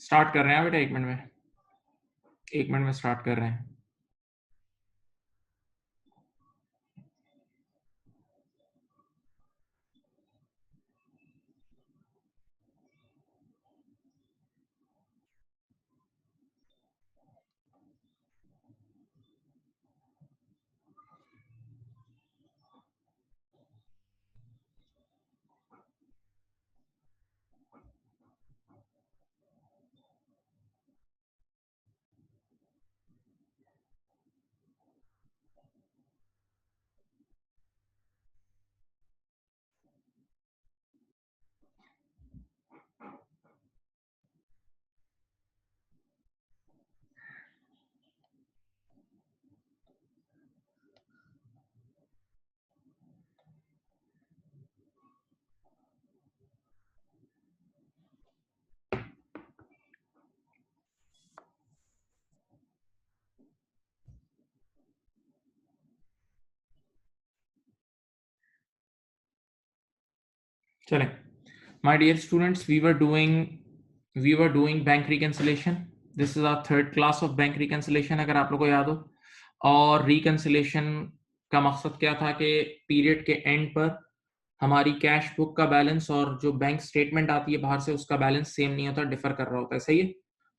Start कर रहे हैं बेटा, 1 मिनट में, 1 मिनट में स्टार्ट कर रहे हैं। चलें, my dear students, we were doing bank reconciliation. This is our third class of bank reconciliation, अगर आप लोगों को याद हो। और reconciliation का मकसद क्या था कि पीरियड के एंड पर हमारी कैश बुक का बैलेंस और जो बैंक स्टेटमेंट आती है बाहर से उसका बैलेंस सेम नहीं होता, डिफर कर रहा होता है, सही है।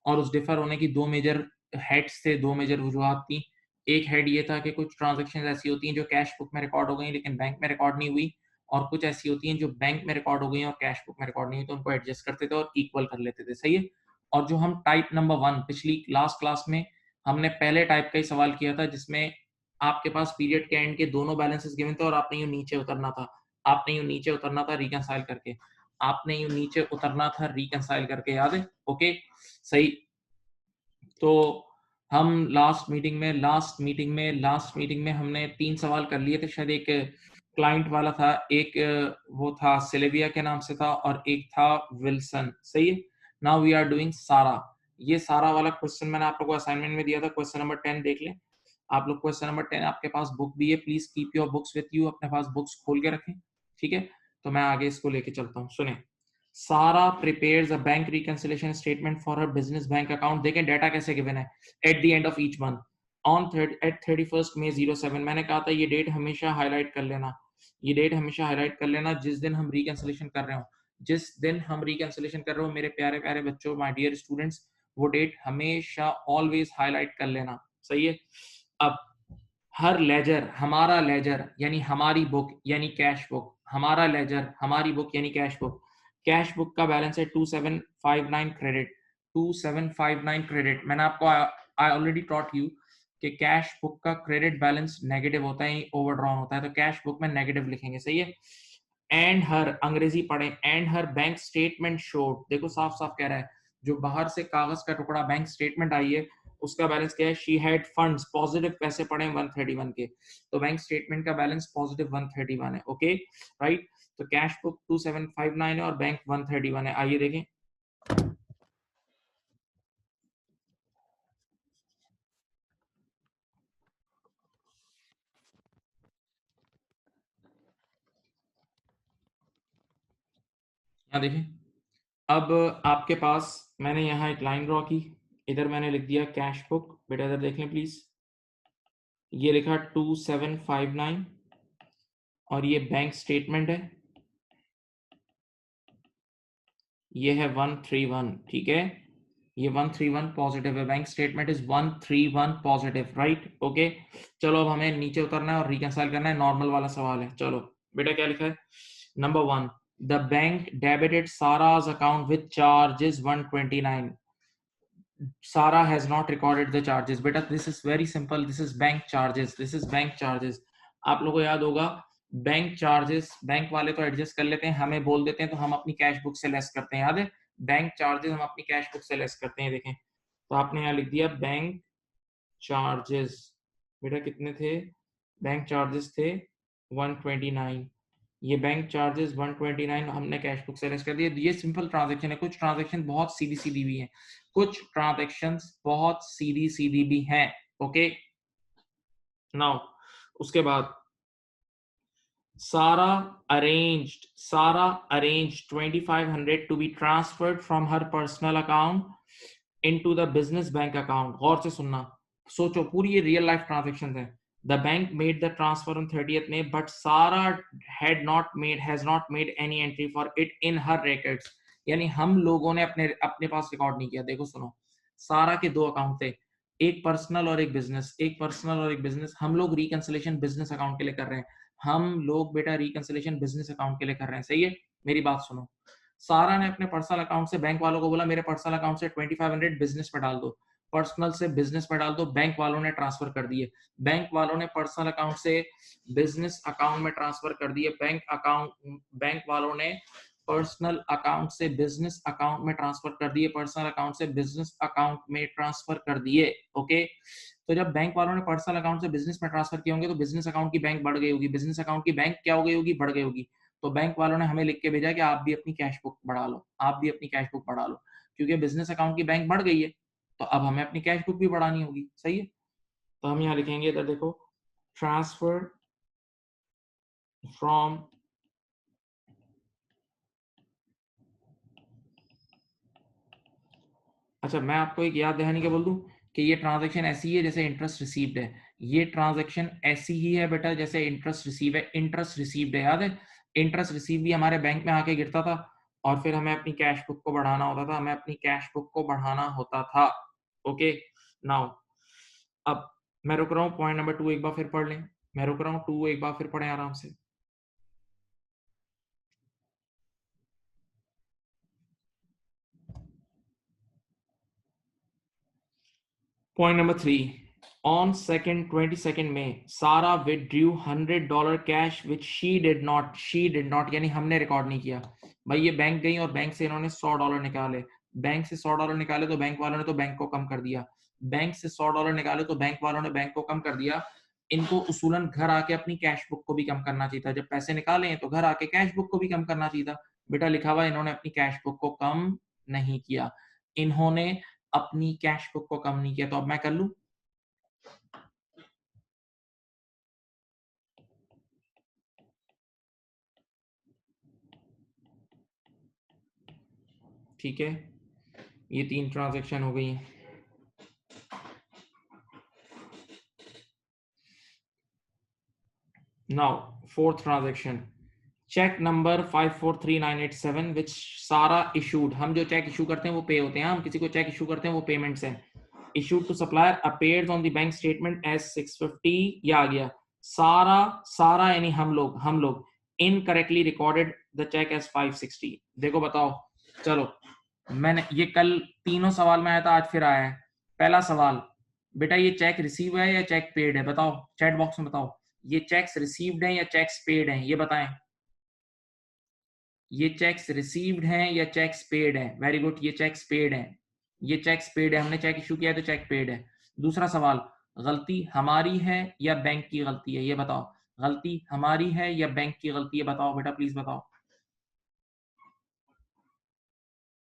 और उस डिफर होने की दो मेजर हेड्स थे, दो मेजर वजूहत थी। एक हेड ये था कि कुछ ट्रांजैक्शंस ऐसी होती हैं जो कैश बुक में रिकॉर्ड हो गई लेकिन बैंक में रिकॉर्ड नहीं हुई, और कुछ ऐसी होती हैं जो बैंक में रिकॉर्ड हो गई और कैश बुक में रिकॉर्ड नहीं हुई, तो उनको एडजस्ट करते थे और इक्वल कर लेते थे, सही है। और जो हम टाइप नंबर 1 पिछली लास्ट क्लास में हमने पहले टाइप का ही सवाल किया था, जिसमें आपके पास पीरियड के एंड के दोनों बैलेंसेस गिवन थे और आपने यूं नीचे उतरना था, आपने यूं नीचे उतरना था रिकंसाइल करके, आपने यूं नीचे उतरना था रिकंसाइल करके, याद है? ओके, सही। तो हम लास्ट मीटिंग में हमने 3 सवाल कर लिए थे, शायद एक क्लाइंट वाला था, एक वो था सिल्विया के नाम से था और एक था विल्सन, सही है। नाउ वी आर डूइंग सारा। ये सारा वाला क्वेश्चन मैंने आप लोगों को असाइनमेंट में दिया था, क्वेश्चन नंबर 10 देख लें आप लोग। क्वेश्चन नंबर 10 आपके पास बुक भी है, please keep your books with you, अपने पास बुक्स खोल के रखें, ठीक है। तो मैं आगे इसको लेके चलता हूँ, सुने। सारा prepares a bank reconciliation statement for her business bank account. देखें डाटा कैसे गिवन है, at the end of each month on 31 मई 07। मैंने कहा था ये डेट हमेशा हाईलाइट कर लेना, ये डेट हमेशा हाईलाइट कर लेना जिस दिन हम रिकंसिलिएशन कर रहे हो, जिस दिन हम रिकंसिलिएशन कर रहे हो मेरे प्यारे प्यारे बच्चों, माय डियर स्टूडेंट्स, वो डेट हमेशा ऑलवेज हाईलाइट कर लेना, सही है। अब हर लेजर, हमारा लेजर यानी हमारी बुक यानी कैश बुक, हमारा लेजर हमारी बुक यानी कैश बुक, कैश बुक का बैलेंस है 2759 क्रेडिट, 2759 क्रेडिट। मैंने आपको आई ऑलरेडी टॉट यू कि कैश बुक का क्रेडिट बैलेंस नेगेटिव होता है, ओवरड्रॉन होता है, तो कैश बुक में नेगेटिव लिखेंगे, सही है। एंड हर, अंग्रेजी पढ़े, and her bank statement showed, देखो साफ साफ कह रहा है, जो बाहर से कागज का टुकड़ा बैंक स्टेटमेंट आई है उसका बैलेंस क्या है, शी हैड फंड्स, पॉजिटिव पैसे पड़े 131 के, तो बैंक स्टेटमेंट का बैलेंस पॉजिटिव 131 है, ओके राइट। तो कैश बुक 2759 है और बैंक 131 है। आइए देखें, यहाँ देखें। अब आपके पास मैंने यहाँ एक लाइन ड्रॉ की, इधर मैंने लिख दिया कैश बुक, बेटा इधर देख लें प्लीज, ये लिखा 2759 और ये बैंक स्टेटमेंट है, ये है 131, ठीक है, ये 131 पॉजिटिव है, bank statement is 131 positive, right, okay. चलो अब हमें नीचे उतरना है और रिकंसाइल करना है, नॉर्मल वाला सवाल है। चलो बेटा क्या लिखा है, number 1, the bank debited Sarah's account with charges 129, Sarah has not recorded the charges। बेटा this is very simple, this is bank charges, this is bank charges। आप लोगों को याद होगा बैंक चार्जेस, बैंक वाले तो एडजस्ट कर लेते हैं, हमें बोल देते हैं तो हम अपनी कैश बुक से लेस करते हैं, याद है, बैंक चार्जेस हम अपनी कैश बुक से लेस करते हैं। देखें तो आपने यहाँ लिख दिया बैंक चार्जेस, बेटा कितने थे, बैंक चार्जेस थे 129, ये बैंक चार्जेस 129 हमने कैश बुक से लेस कर दिए। ये सिंपल ट्रांजैक्शन है, कुछ ट्रांजैक्शन बहुत सीधी सीधी भी हैं, कुछ ट्रांजैक्शंस बहुत सीधी सीधी भी हैं, ओके। नाउ उसके बाद Sarah arranged 2500 to be transferred from her personal account into the business bank account. गौर से सुनना, सोचो, पूरी ये रियल लाइफ ट्रांजेक्शन है. The bank made the transfer on 30th May, but Sarah has not made any entry for it in her records. यानी हम लोगों ने अपने पास रिकॉर्ड नहीं किया. देखो सुनो, सारा के दो अकाउंट थे, एक पर्सनल और एक बिजनेस, एक पर्सनल और एक बिजनेस. हम लोग रिकंसिलेशन बिजनेस अकाउंट के लिए कर रहे हैं. हम लोग बेटा रिकंसिलेशन बिजनेस अकाउंट के लिए कर रहे हैं. सही है, मेरी बात सुनो. सारा ने अपने पर्सनल अकाउंट से बैंक वालों को बोला मेरे पर्सनल अकाउंट से 2500 बिजनेस पे डाल दो, पर्सनल से बिजनेस पे डाल दो. बैंक वालों ने ट्रांसफर कर दिए. बैंक वालों ने पर्सनल अकाउंट से बिजनेस अकाउंट में ट्रांसफर कर दिए. बैंक वालों ने पर्सनल अकाउंट से बिजनेस अकाउंट में ट्रांसफर कर दिए. पर्सनल अकाउंट से बिजनेस अकाउंट में ट्रांसफर कर दिए. ओके, तो जब बैंक वालों ने पर्सनल अकाउंट से बिजनेस में ट्रांसफर किए होंगे तो बिजनेस अकाउंट की बैंक बढ़ गई होगी, बिजनेस अकाउंट की बैंक क्या हो गई होगी, बढ़ गई होगी. तो बैंक वालों ने हमें लिख के भेजा कि आप भी अपनी कैश बुक बढ़ा लो, आप भी अपनी कैश बुक बढ़ा लो, क्योंकि बिजनेस अकाउंट की बैंक बढ़ गई है तो अब हमें अपनी कैश बुक भी बढ़ानी होगी. सही है, तो हम यहाँ लिखेंगे, इधर देखो, ट्रांसफर फ्रॉम अच्छा, मैं आपको एक याद दहानी के बोल दूं कि ये ट्रांजैक्शन ऐसी है जैसे इंटरेस्ट रिसीव्ड है. ये ट्रांजैक्शन ऐसी ही है बेटा जैसे इंटरेस्ट रिसीव है. इंटरेस्ट रिसीव्ड है, याद है, इंटरेस्ट रिसीव भी हमारे बैंक में आके गिरता था और फिर हमें अपनी कैश बुक को बढ़ाना होता था, हमें अपनी कैश बुक को बढ़ाना होता था. ओके, नाउ अब मैं रुक रहा हूँ, पॉइंट नंबर 2 एक बार फिर पढ़ लें. मैं रुक रहा हूँ, 2 एक बार फिर पढ़ें आराम से. Point number 3. On 22nd May, Sarah withdrew $100 cash which she did not यानी हमने रिकॉर्ड नहीं किया. भाई ये बैंक गई और बैंक से इन्होंने $100 निकाले. बैंक से $100 निकाले तो बैंक वालों ने तो बैंक को कम कर दिया. बैंक से $100 निकाले तो बैंक वालों ने बैंक को कम कर दिया. इनको उसूलन घर आके अपनी कैश बुक को भी कम करना चाहिए था. जब पैसे निकाले हैं तो घर आके कैश बुक को भी कम करना चाहिए था. बेटा लिखा हुआ इन्होंने अपनी कैश बुक को कम नहीं किया. इन्होंने अपनी कैश बुक को कम नहीं किया. तो अब मैं कर लूं, ठीक है, ये 3 ट्रांजैक्शन हो गई हैं. Now fourth transaction, cheque number 543987 which सारा इशूड. हम जो चेक इशू करते हैं वो पे होते हैं, हम किसी को चेक इशू करते हैं वो पेमेंट्स हैं. Issued to supplier appears on the bank statement as 650. ये आ गया. सारा यानी हम लोग incorrectly recorded the cheque as 560. देखो बताओ, चलो, मैंने ये कल तीनों सवाल में आया था, आज फिर आया है. पहला सवाल, बेटा ये चेक रिसीव है या चेक पेड है, बताओ चैट बॉक्स में बताओ. ये चेक्स रिसीव्ड हैं या चेक्स पेड हैं, ये बताएं. ये चेक्स रिसीव्ड हैं या चेक्स पेड हैं. वेरी गुड, ये चेक्स पेड हैं. ये चेक्स पेड है, हमने चेक इशू किया है तो चेक पेड है. दूसरा सवाल, गलती हमारी है या बैंक की गलती है, ये बताओ. गलती हमारी है या बैंक की गलती है, बताओ बेटा प्लीज बताओ.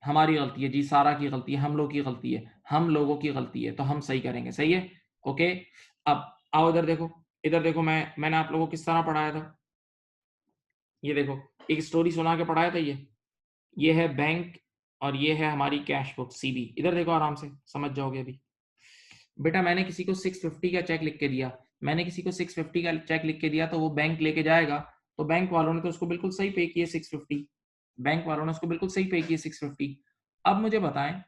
हमारी गलती है जी, सारा की गलती है, हम लोग की गलती है, हम लोगों की गलती है, तो हम सही करेंगे. सही है, ओके. अब आओ इधर देखो, इधर देखो, मैंने आप लोगों को किस तरह पढ़ाया था. ये देखो, एक स्टोरी सुना के पढ़ाया था. ये है बैंक और ये है हमारी कैश बुक सीबी. इधर देखो आराम से समझ जाओगे अभी. बेटा मैंने किसी को 650 का चेक लिख के दिया, मैंने किसी को 650 का चेक लिख के दिया तो वो बैंक लेके जाएगा, तो बैंक वालों ने तो उसको बिल्कुल सही पे किए 650. बैंक वालों ने उसको बिल्कुल सही पे किए 650. अब मुझे बताएं,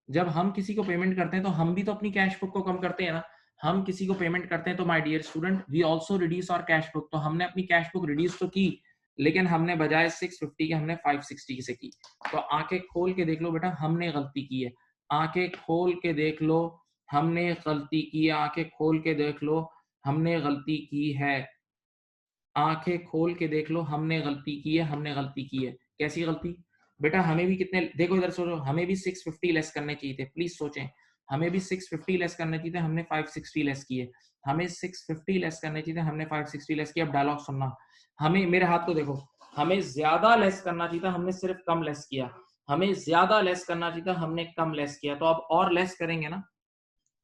जब हम किसी को पेमेंट करते हैं तो हम भी तो अपनी कैश बुक को कम करते हैं ना. हम किसी को पेमेंट करते हैं तो my dear student we also reduce our cash book. तो हमने अपनी कैश बुक रिड्यूस तो की, लेकिन हमने बजाय 650 के हमने 560 से की. तो आंखें खोल के देख लो बेटा, हमने गलती की है. आंखें खोल के देख लो, हमने गलती की है. आंखें खोल के देख लो, हमने गलती की है. आंखें खोल के देख लो, हमने गलती की है, हमने गलती की है. कैसी गलती बेटा, हमें भी कितने, देखो इधर सोचो, हमें भी 650 लेस करने चाहिए थे. प्लीज सोचें, हमें भी 650 लेस करने चाहिए थे, हमने 560 लेस किए. हमें 650 लेस करने चाहिए थे, हमने 560 लेस किया. अब डायलॉग सुनना, हमें, मेरे हाथ को देखो, हमें ज्यादा लेस करना चाहिए था, हमने सिर्फ कम लेस किया. हमें ज्यादा लेस करना चाहिए था, हमने कम लेस किया. तो अब और लेस करेंगे ना.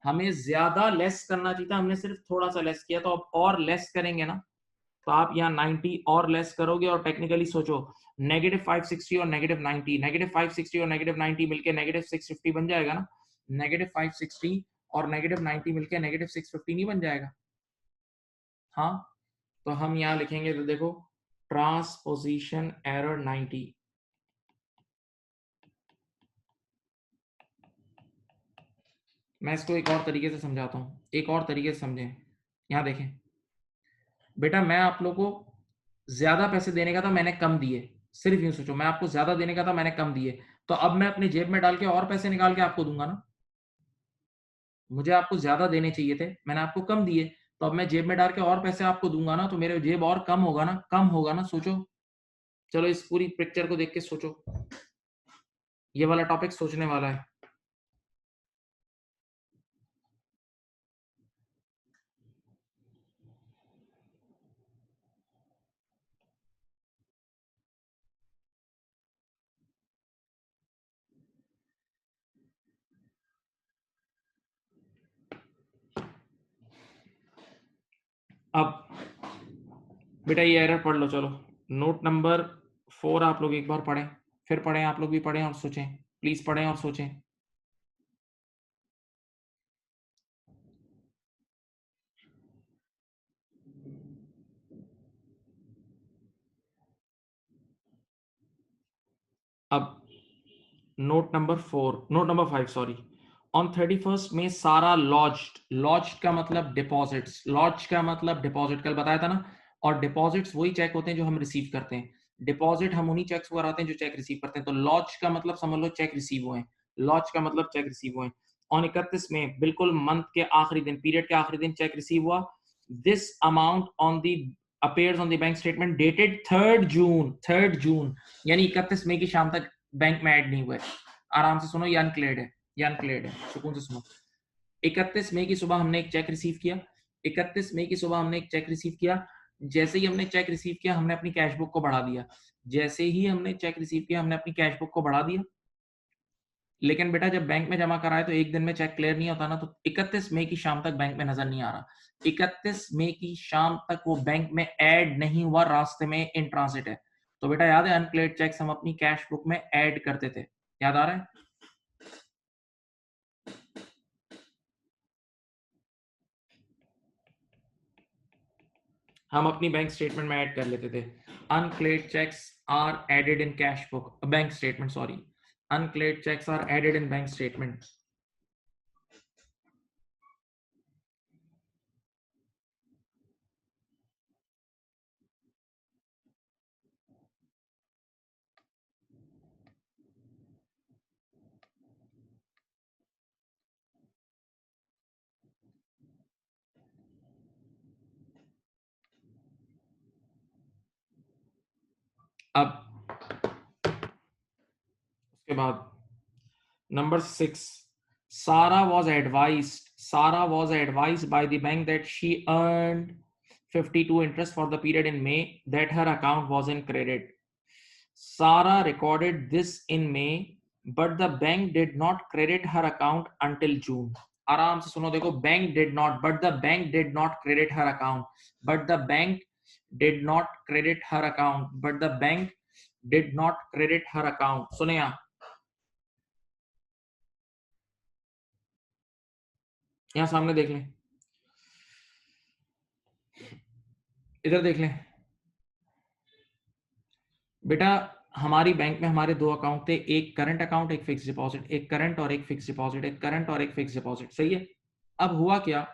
हमें ज्यादा लेस करना चाहिए था, हमने सिर्फ थोड़ा सा लेस किया. तो अब और लेस करेंगे ना, तो आप यहाँ 90 और लेस करोगे और टेक्निकली सोचो, -560 और -90, -560 और -90 मिलके -650 बन जाएगा ना. -560 और -90 मिलके -650 नहीं बन जाएगा? हाँ, तो हम यहाँ लिखेंगे, तो देखो ट्रांसपोजिशन एरर 90। मैं इसको एक और तरीके से समझाता हूँ, एक और तरीके से समझें। यहाँ देखें बेटा, मैं आप लोगों को ज्यादा पैसे देने का था, मैंने कम दिए। सिर्फ यूं सोचो, मैं आपको ज्यादा देने का था, मैंने कम दिए, तो अब मैं अपनी जेब में डाल के और पैसे निकाल के आपको दूंगा ना। मुझे आपको ज्यादा देने चाहिए थे, मैंने आपको कम दिए, तो अब मैं जेब में डाल के और पैसे आपको दूंगा ना, तो मेरे जेब और कम होगा ना, कम होगा ना। सोचो, चलो इस पूरी पिक्चर को देख के सोचो, ये वाला टॉपिक सोचने वाला है। अब बेटा ये एरर पढ़ लो, चलो नोट नंबर 4 आप लोग एक बार पढ़ें, फिर पढ़ें, आप लोग भी पढ़ें और सोचें, प्लीज पढ़ें और सोचें। अब note number 5 sorry. On 31st में सारा लॉज्ड का मतलब डिपॉजिट्स, लॉज का मतलब डिपॉजिट, कल बताया था ना। और डिपॉजिट्स वही चेक होते हैं जो हम रिसीव करते हैं, डिपॉजिट हम उन्हीं चेक्स को कराते हैं जो चेक रिसीव करते हैं। तो लॉज का मतलब समझ लो चेक रिसीव हुए, लॉज का मतलब चेक रिसीव हुए। ऑन 31 में बिल्कुल मंथ के आखिरी दिन, पीरियड के आखिरी दिन चेक रिसीव हुआ। This amount on the appears on the bank statement dated 3rd जून, यानी 31 मई की शाम तक बैंक में ऐड नहीं हुए। आराम से सुनो, ये अनक्लियर्ड है, ये अनक्लियर्ड है, सुकून से सुनो। 31 मई की सुबह हमने एक चेक रिसीव किया, 31 मई की सुबह हमने एक चेक रिसीव किया। जैसे ही हमने चेक रिसीव किया, हमने अपनी कैश बुक को बढ़ा दिया। जैसे ही हमने चेक रिसीव किया, हमने अपनी कैश बुक को बढ़ा दिया। लेकिन बेटा जब बैंक में जमा कराए तो एक दिन में चेक क्लियर नहीं होता ना, तो 31 मई की शाम तक बैंक में नजर नहीं आ रहा। 31 मई की शाम तक वो बैंक में ऐड नहीं हुआ, रास्ते में इन ट्रांसिट है। तो बेटा याद है, अनक्लियर्ड चेक्स हम अपनी कैश बुक में ऐड करते थे, याद आ रहा है? हम अपनी बैंक स्टेटमेंट में ऐड कर लेते थे। Uncleared cheques are added in cash book, bank statement sorry, uncleared cheques are added in bank statement. अब उसके बाद Number 6, Sarah was advised by the bank that she earned 52 interest for the period in May, that her account was in credit. Sarah recorded this in May, but the bank did not credit her account until June. आराम से सुनो, देखो, bank did not, but the bank did not credit her account, but the bank did not credit her account, but the bank did not credit her account. सुने यहाँ सामने देख लें, इधर देख लें बेटा। हमारी बैंक में हमारे दो अकाउंट थे, एक करंट अकाउंट, एक फिक्स डिपॉजिट, एक करंट और एक फिक्स डिपॉजिट, एक करंट और एक फिक्स डिपॉजिट, सही है। अब हुआ क्या,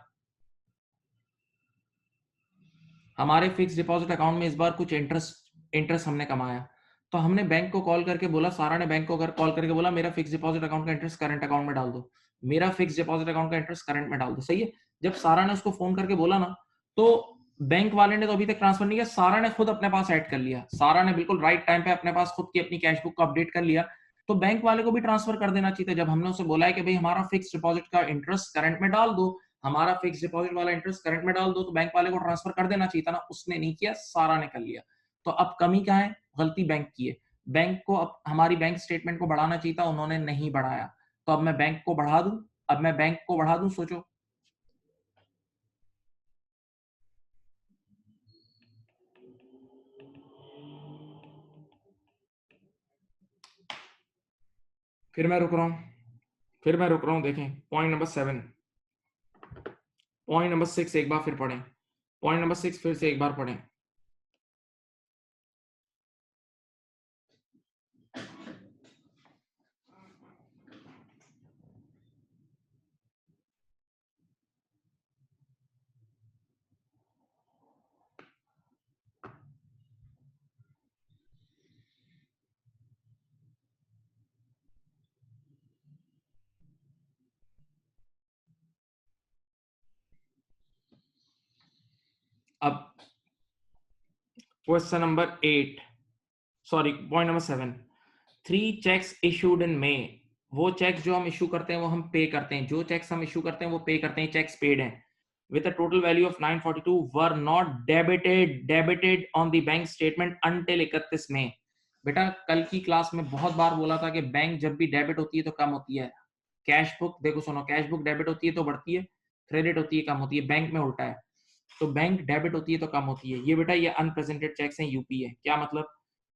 हमारे फिक्स डिपॉजिट अकाउंट में इस बार कुछ इंटरेस्ट इंटरेस्ट हमने कमाया। तो हमने बैंक को कॉल करके बोला, सारा ने बैंक को कॉल करके बोला, मेरा फिक्स डिपॉजिट अकाउंट का इंटरेस्ट करंट अकाउंट में डाल दो, मेरा फिक्स डिपॉजिट अकाउंट का इंटरेस्ट करंट में डाल दो, सही है। जब सारा ने उसको फोन करके बोला ना, तो बैंक वाले ने तो अभी तक ट्रांसफर नहीं किया, सारा ने खुद अपने पास ऐड कर लिया, सारा ने बिल्कुल राइट टाइम पे अपने पास खुद की अपनी कैश बुक को अपडेट कर लिया। तो बैंक वाले को भी ट्रांसफर कर देना चाहिए था। जब हमने उसे बोला है कि भाई हमारा फिक्स डिपॉजिट का इंटरेस्ट करंट में डाल दो, हमारा फिक्स डिपॉजिट वाला इंटरेस्ट करंट में डाल दो, तो बैंक वाले को ट्रांसफर कर देना चाहिए था ना, उसने नहीं किया, सारा ने कर लिया। तो अब कमी क्या है, गलती बैंक की है। बैंक को अब हमारी बैंक स्टेटमेंट को बढ़ाना चाहिए था, उन्होंने नहीं बढ़ाया। तो अब मैं बैंक को बढ़ा दूं, अब मैं बैंक को बढ़ा दूं, सोचो। फिर मैं रुक रहा हूं, फिर मैं रुक रहा हूं, देखें पॉइंट नंबर 7, पॉइंट नंबर 6 एक बार फिर पढ़ें, पॉइंट नंबर 6 फिर से एक बार पढ़ें। अब question number 8, sorry point number 7, 3 cheques issued in May. वो चेक्स जो हम इशू करते हैं वो हम पे करते हैं, जो चेक्स हम इशू करते हैं वो पे करते हैं, चेक्स पेड हैं with a total value of 942 were not debited on the bank statement until 31 मई। बेटा कल की क्लास में बहुत बार बोला था कि बैंक जब भी डेबिट होती है तो कम होती है, कैश बुक देखो सुनो, कैश बुक डेबिट होती है तो बढ़ती है, क्रेडिट होती है कम होती है, बैंक में उल्टा है, तो बैंक डेबिट होती है तो कम होती है। ये बेटा ये अनप्रेजेंटेड चेक्स हैं यूपी है, क्या मतलब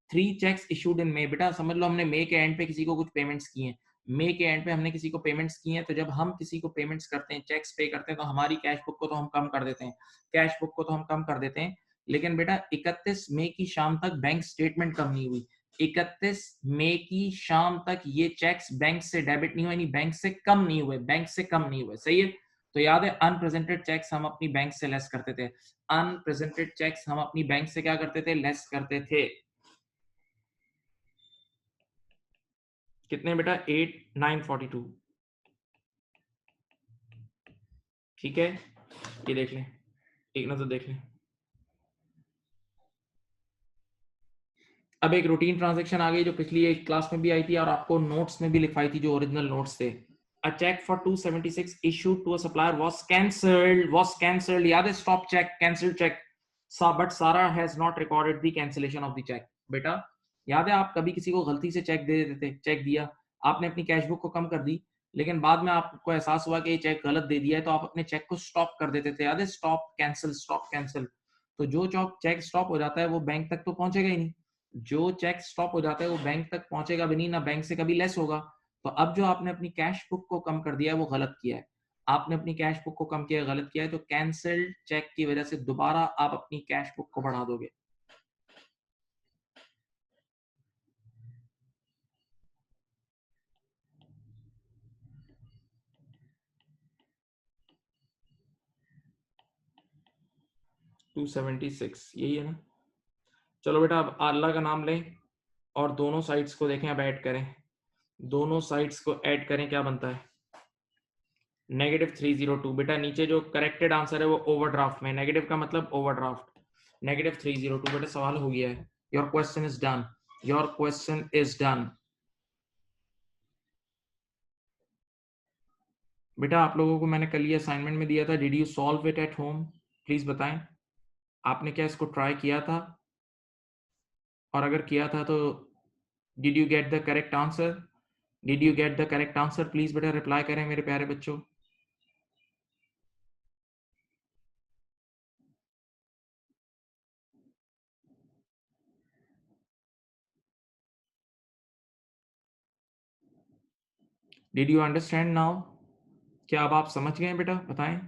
3 चेक्स इशूड इन मई, बेटा समझ लो हमने मई के एंड पे किसी को कुछ पेमेंट्स किए हैं, मई के एंड पे हमने किसी को पेमेंट्स किए हैं, तो जब हम किसी को पेमेंट्स करते हैं, चेक्स पे करते हैं, तो हमारी कैश बुक को तो हम कम कर देते हैं, कैश बुक को तो हम कम कर देते हैं, लेकिन बेटा 31 मई की शाम तक बैंक स्टेटमेंट कम नहीं हुई, 31 मई की शाम तक ये चेक्स बैंक से डेबिट नहीं हुए, यानी बैंक से कम नहीं हुए, बैंक से कम नहीं हुए, सही है। तो याद है अनप्रेजेंटेड चेक्स हम अपनी बैंक से लेस करते थे, अनप्रेजेंटेड चेक्स हम अपनी बैंक से क्या करते थे, लेस करते थे। कितने बेटा 8942, ठीक है, ये देख लें, एक नजर देख लें। अब एक रूटीन ट्रांजैक्शन आ गई जो पिछली एक क्लास में भी आई थी और आपको नोट्स में भी लिखवाई थी, जो ओरिजिनल नोट्स थे। A check for 276 issued to a supplier was cancelled, याद है, stop check, cancelled check, but Sarah has not recorded the cancellation of the check। बेटा याद है आप कभी किसी को गलती से चेक दे देते थे, चेक दिया आपने, अपनी कैश बुक को कम कर दी, लेकिन बाद में आपको एहसास हुआ कि ये चेक गलत दे दिया है, तो आप अपने चेक को स्टॉप कर देते थे, याद है, स्टॉप कैंसिल, स्टॉप कैंसिल। तो जो चेक स्टॉप हो जाता है वो बैंक तक तो पहुंचेगा ही नहीं, जो चेक स्टॉप हो जाता है वो बैंक तक पहुंचेगा भी नहीं, ना बैंक से कभी लेस होगा। तो अब जो आपने अपनी कैश बुक को कम कर दिया है वो गलत किया है, आपने अपनी कैश बुक को कम किया है, गलत किया है, तो कैंसिल्ड चेक की वजह से दोबारा आप अपनी कैश बुक को बढ़ा दोगे। टू 276 यही है ना। चलो बेटा अब अल्लाह का नाम लें और दोनों साइड्स को देखें, अब ऐड करें, दोनों साइड्स को ऐड करें, क्या बनता है, -302। बेटा नीचे जो करेक्टेड आंसर है वो ओवरड्राफ्ट में, नेगेटिव का मतलब ओवरड्राफ्ट, -302। बेटा सवाल हो गया है, your question is done, your question is done. बेटा आप लोगों को मैंने कल ये असाइनमेंट में दिया था, did you solve it at home, please बताएं, आपने क्या इसको ट्राई किया था, और अगर किया था तो did you get the correct answer, did you get the correct answer, please बेटा रिप्लाई करें मेरे प्यारे बच्चों। डिड यू अंडरस्टैंड नाउ, क्या अब आप समझ गए बेटा, बताएं।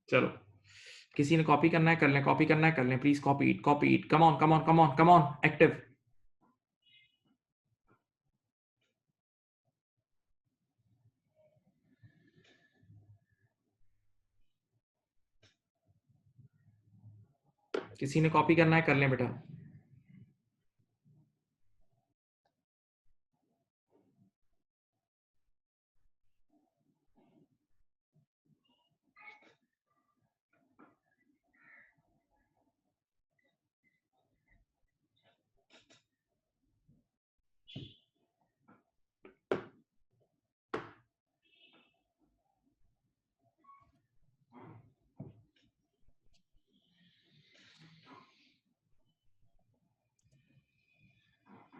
चलो किसी ने कॉपी करना है कर लें, कॉपी करना है कर लें, please copy it, come on come on come on come on, active. किसी ने कॉपी करना है कर लें बेटा।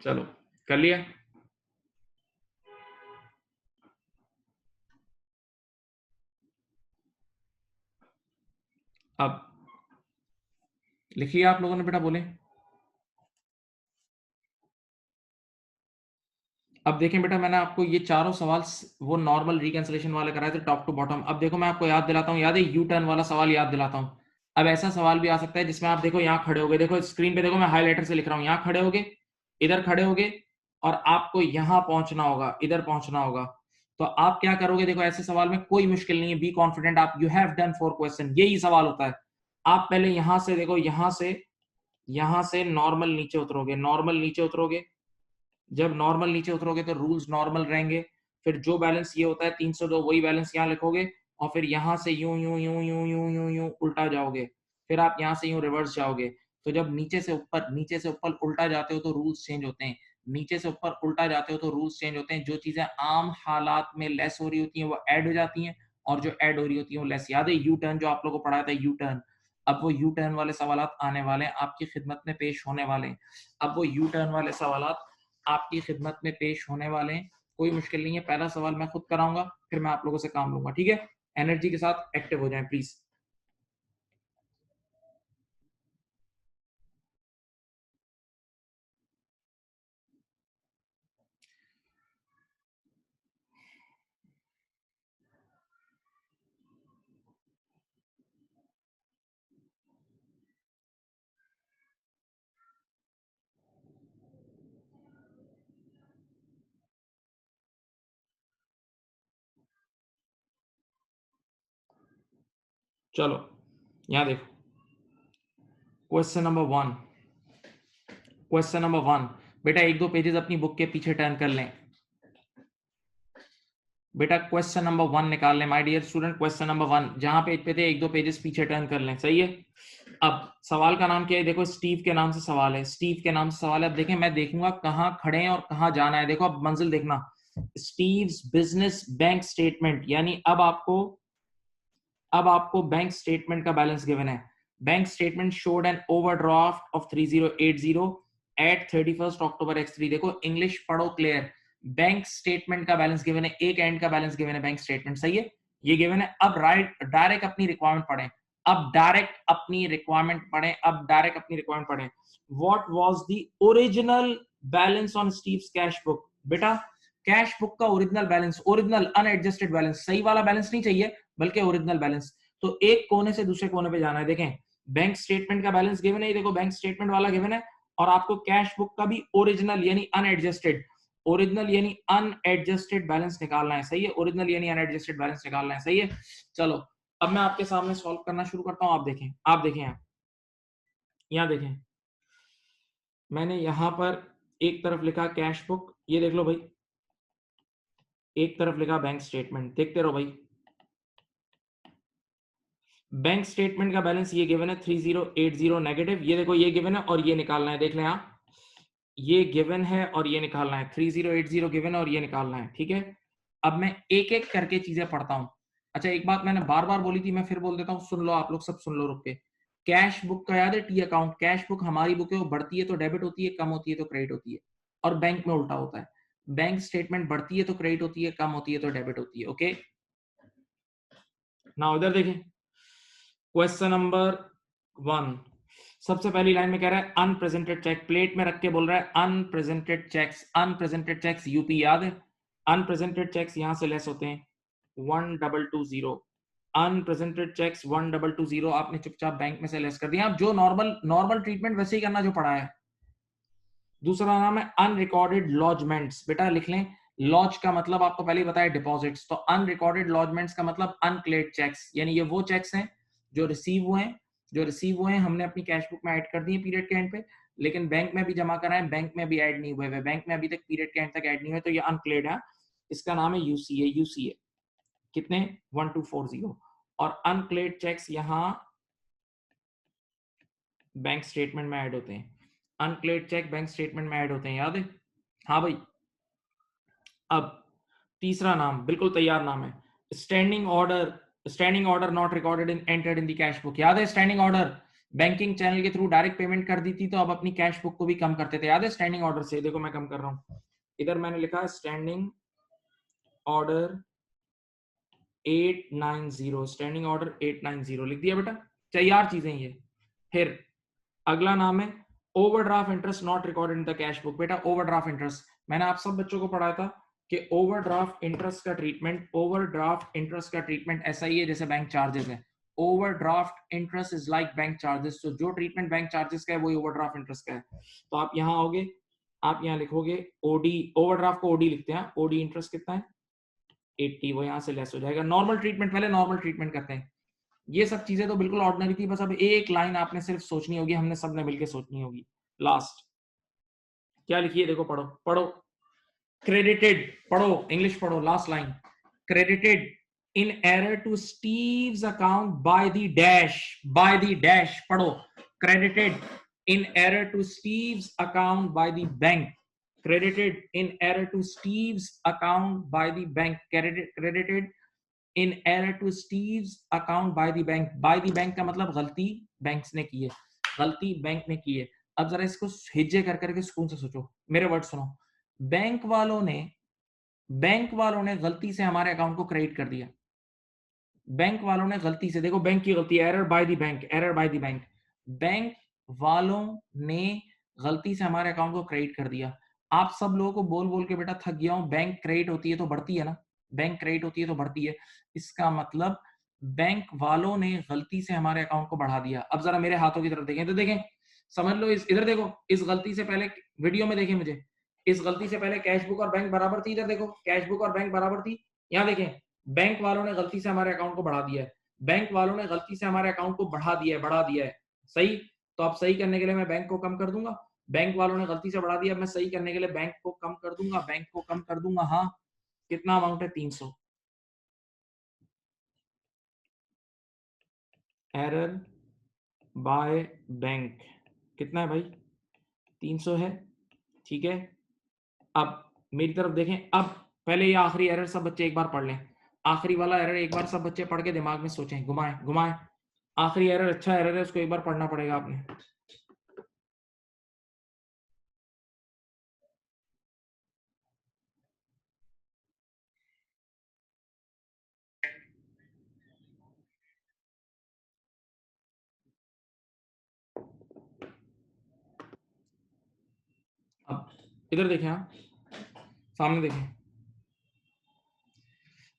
चलो कर लिया। अब लिखिए आप लोगों ने बेटा, बोले। अब देखें बेटा, मैंने आपको ये चारों सवाल वो नॉर्मल रिकैंसिलेशन वाले कराए थे टॉप टू बॉटम। अब देखो मैं आपको याद दिलाता हूँ, याद है यू टर्न वाला सवाल याद दिलाता हूँ। अब ऐसा सवाल भी आ सकता है जिसमें आप देखो यहाँ खड़े होगे, देखो स्क्रीन पे देखो मैं हाईलाइटर से लिख रहा हूँ, यहाँ खड़े होगे, इधर खड़े होगे, और आपको यहाँ पहुंचना होगा, इधर पहुंचना होगा। तो आप क्या करोगे, देखो ऐसे सवाल में कोई मुश्किल नहीं है, बी कॉन्फिडेंट, आप यू हैव डन 4 क्वेश्चन, यही सवाल होता है। आप पहले यहां से देखो, यहां से नॉर्मल नीचे उतरोगे, नॉर्मल नीचे उतरोगे। जब नॉर्मल नीचे उतरोगे तो रूल्स नॉर्मल रहेंगे। फिर जो बैलेंस ये होता है 302, वही बैलेंस यहाँ लिखोगे, और फिर यहाँ से यूं यूं यूं यूं यूं यूं यूं उल्टा जाओगे। फिर आप यहाँ से यूं रिवर्स जाओगे। तो जब नीचे से ऊपर उल्टा जाते हो तो रूल्स चेंज होते हैं, नीचे से ऊपर उल्टा जाते हो तो रूल्स चेंज होते हैं। जो चीजें आम हालात में लेस हो रही होती हैं वो ऐड हो जाती हैं, और जो ऐड हो रही होती है वो लेस। याद है यू टर्न जो आप लोगों को पढ़ाया था, यू टर्न। अब वो यू टर्न वाले सवाल आने वाले हैं, आपकी खिदमत में पेश होने वाले हैं। अब वो यू टर्न वाले सवाल आपकी खिदमत में पेश होने वाले हैं। कोई मुश्किल नहीं है, पहला सवाल मैं खुद कराऊंगा, फिर मैं आप लोगों से काम लूंगा, ठीक है। एनर्जी के साथ एक्टिव हो जाएं प्लीज। चलो यहां देखो, क्वेश्चन नंबर 1। क्वेश्चन नंबर 1 बेटा, एक दो पेजेस अपनी बुक के पीछे टर्न कर लें। बेटा क्वेश्चन नंबर 1 निकाल लें my dear student. Question number 1 जहां पेज पे थे एक दो पेजेस पीछे टर्न कर लें, सही है। अब सवाल का नाम क्या है, देखो स्टीव के नाम से सवाल है, स्टीव के नाम से सवाल है। अब देखें मैं देखूंगा कहां खड़े हैं और कहां जाना है। देखो अब मंजिल देखना, स्टीव्स बिजनेस बैंक स्टेटमेंट, यानी अब आपको बैंक स्टेटमेंट का बैलेंस गिवन है। Bank statement showed an overdraft of 3080 at 31 October x3। देखो इंग्लिश पढ़ो क्लियर। बैंक स्टेटमेंट का बैलेंस गिवन है, एक एंड का बैलेंस गिवन है बैंक स्टेटमेंट, सही है, ये गिवन है। अब डायरेक्ट अपनी रिक्वायरमेंट पढ़ें, अब डायरेक्ट अपनी रिक्वायरमेंट पढ़ें, अब डायरेक्ट अपनी रिक्वायरमेंट पढ़ें। What was the original balance on Steve's cash book. बेटा कैश बुक का original balance, original unadjusted balance, सही वाला बैलेंस नहीं चाहिए बल्कि ओरिजिनल बैलेंस। तो एक कोने से दूसरे कोने पे जाना है। देखें बैंक स्टेटमेंट का बैलेंस गिवन है, ये देखो बैंक स्टेटमेंट वाला गिवन है, और आपको कैश बुक का भी ओरिजिनल यानी अनएडजस्टेड, ओरिजिनल यानी अनएडजस्टेड बैलेंस निकालना है, सही है, ओरिजिनल यानी अनएडजस्टेड बैलेंस निकालना है, सही है। चलो अब मैं आपके सामने सॉल्व करना शुरू करता हूं। आप देखें यहाँ देखें, मैंने यहां पर एक तरफ लिखा कैश बुक, ये देख लो भाई, एक तरफ लिखा बैंक स्टेटमेंट, देखते रहो भाई। बैंक स्टेटमेंट का बैलेंस ये गिवन है 3080 नेगेटिव, ये देखो ये गिवन है और ये निकालना है, देख लें आप, ये गिवन है और ये निकालना है, 3080 गिवन है और ये निकालना है, ठीक है। अब मैं एक एक करके चीजें पढ़ता हूं। अच्छा एक बात मैंने बार बार बोली थी, मैं फिर बोल देता हूं, सुन लो आप लोग, सब सुन लो रुक के। कैश बुक का याद है, टी अकाउंट, कैश बुक हमारी बुक है, वो बढ़ती है तो डेबिट होती है, कम होती है तो क्रेडिट होती है, और बैंक में उल्टा होता है। बैंक स्टेटमेंट बढ़ती है तो क्रेडिट होती है, कम होती है तो डेबिट होती है, ओके। ना उधर देखें, क्वेश्चन नंबर 1, सबसे पहली लाइन में कह रहा है अनप्रेजेंटेड चेक, प्लेट में रख के बोल रहा है unpresented cheques, unpresented cheques UP, याद है अनप्रेजेंटेड चेक्स यहां से लेस होते हैं 1220, अनप्रेजेंटेड चेक्स 1220 आपने चुपचाप बैंक में से लेस कर दिया। आप जो नॉर्मल नॉर्मल ट्रीटमेंट वैसे ही करना जो पढ़ा है। दूसरा नाम है अनरिकॉर्डेड लॉजमेंट्स, बेटा लिख लें, लॉज का मतलब आपको पहले ही बताया डिपॉजिट्स, तो अनरिकॉर्डेड लॉजमेंट्स का मतलब अनक्लेयर्ड चेक्स, यानी ये वो चेक्स हैं जो रिसीव हुए हैं, हमने अपनी कैश बुक में ऐड कर दिए पीरियड के एंड पे, लेकिन बैंक में भी जमा कराए, बैंक में भी ऐड नहीं हुए, बैंक में अभी तक पीरियड के एंड तक ऐड नहीं हुए, तो ये अनक्लेयर्ड है, इसका नाम है यूसीए, कितने 1240, और अनक्लेयर्ड चेक्स यहाँ बैंक स्टेटमेंट में ऐड होते हैं, अनक्लेयर्ड चेक बैंक स्टेटमेंट में ऐड होते हैं, याद है। हाँ भाई, अब तीसरा नाम बिल्कुल तैयार नाम है, standing order, standing order not recorded in entered in the cash book, याद है स्टैंडिंग ऑर्डर, बैंकिंग चैनल के थ्रू डायरेक्ट पेमेंट कर दी थी, तो अब अपनी कैश बुक को भी कम करते थे। याद है स्टैंडिंग ऑर्डर से? देखो मैं कम कर रहा हूं, इधर मैंने लिखा स्टैंडिंग ऑर्डर 890, स्टैंडिंग ऑर्डर 890 लिख दिया बेटा। तैयार चीजें ये। फिर अगला नाम है overdraft interest not recorded in the cash book. बेटा ओवरड्राफ्ट इंटरेस्ट मैंने आप सब बच्चों को पढ़ाया था कि ओवरड्राफ्ट इंटरेस्ट का ट्रीटमेंट, ओवरड्राफ्ट इंटरेस्ट का ट्रीटमेंट ऐसा ही है जैसे बैंक चार्जेस है। Overdraft interest is like bank charges, तो जो ट्रीटमेंट बैंक चार्जेस का है वही ओवरड्राफ्ट इंटरेस्ट का है। तो आप यहाँ आओगे, आप यहाँ लिखोगे ओडी, ओवरड्राफ्ट को ओडी लिखते हैं, ओडी इंटरेस्ट कितना है 80, वो यहाँ से लेस हो जाएगा। नॉर्मल ट्रीटमेंट, पहले नॉर्मल ट्रीटमेंट करते हैं। ये सब चीजें तो बिल्कुल ऑर्डिनरी थी, बस अब एक लाइन आपने सिर्फ सोचनी होगी, हमने सबने मिलकर सोचनी होगी। लास्ट क्या लिखिए, देखो पढ़ो पढ़ो। क्रेडिटेड, पढ़ो इंग्लिश पढ़ो, last line. Credited in error to Steve's account by the dash, by the dash पढ़ो। Credited in error to Steve's account by the bank, credited in error to Steve's account by the bank, credited in error to Steve's account by the bank। by the bank का मतलब गलती bank ने की है, गलती bank ने की है। अब जरा इसको हिज्जे कर करके सुकून से सोचो, मेरे वर्ड सुनो। बैंक वालों ने गलती से हमारे अकाउंट को क्रेडिट कर दिया। बैंक वालों ने गलती से, देखो बैंक की गलती, error bye the bank, error bye the bank. Bank वालों ने गलती से हमारे अकाउंट को क्रेडिट कर दिया। आप सब लोगों को बोल बोल के बेटा थक गया हूं, बैंक क्रेडिट होती है तो बढ़ती है ना, बैंक क्रेडिट होती है तो बढ़ती है। इसका मतलब बैंक वालों ने गलती से हमारे अकाउंट को बढ़ा दिया। अब जरा मेरे हाथों की तरफ देखें, तो देखें, समझ लो, इधर देखो, इस गलती से पहले वीडियो में देखें मुझे, इस गलती से पहले कैश बुक और बैंक बराबर थी। इधर देखो, कैश बुक और बैंक बराबर थी। यहाँ देखें, बैंक वालों ने गलती से हमारे अकाउंट को बढ़ा दिया है, बैंक वालों ने गलती से हमारे अकाउंट को बढ़ा दिया है। सही, तो अब सही करने के लिए मैं बैंक को कम कर दूंगा। बैंक वालों ने गलती से बढ़ा दिया, मैं सही करने के लिए बैंक को कम कर दूंगा, बैंक को कम कर दूंगा। हाँ, कितना अमाउंट है 300। एरर बाय बैंक कितना है भाई, 300 है। ठीक है, अब मेरी तरफ देखें। अब पहले ये आखिरी एरर सब बच्चे एक बार पढ़ लें, आखिरी वाला एरर एक बार सब बच्चे पढ़ के दिमाग में सोचें, घुमाएं घुमाएं। आखिरी एरर अच्छा एरर है, उसको एक बार पढ़ना पड़ेगा आपने। अब इधर देखें, आप सामने देखें।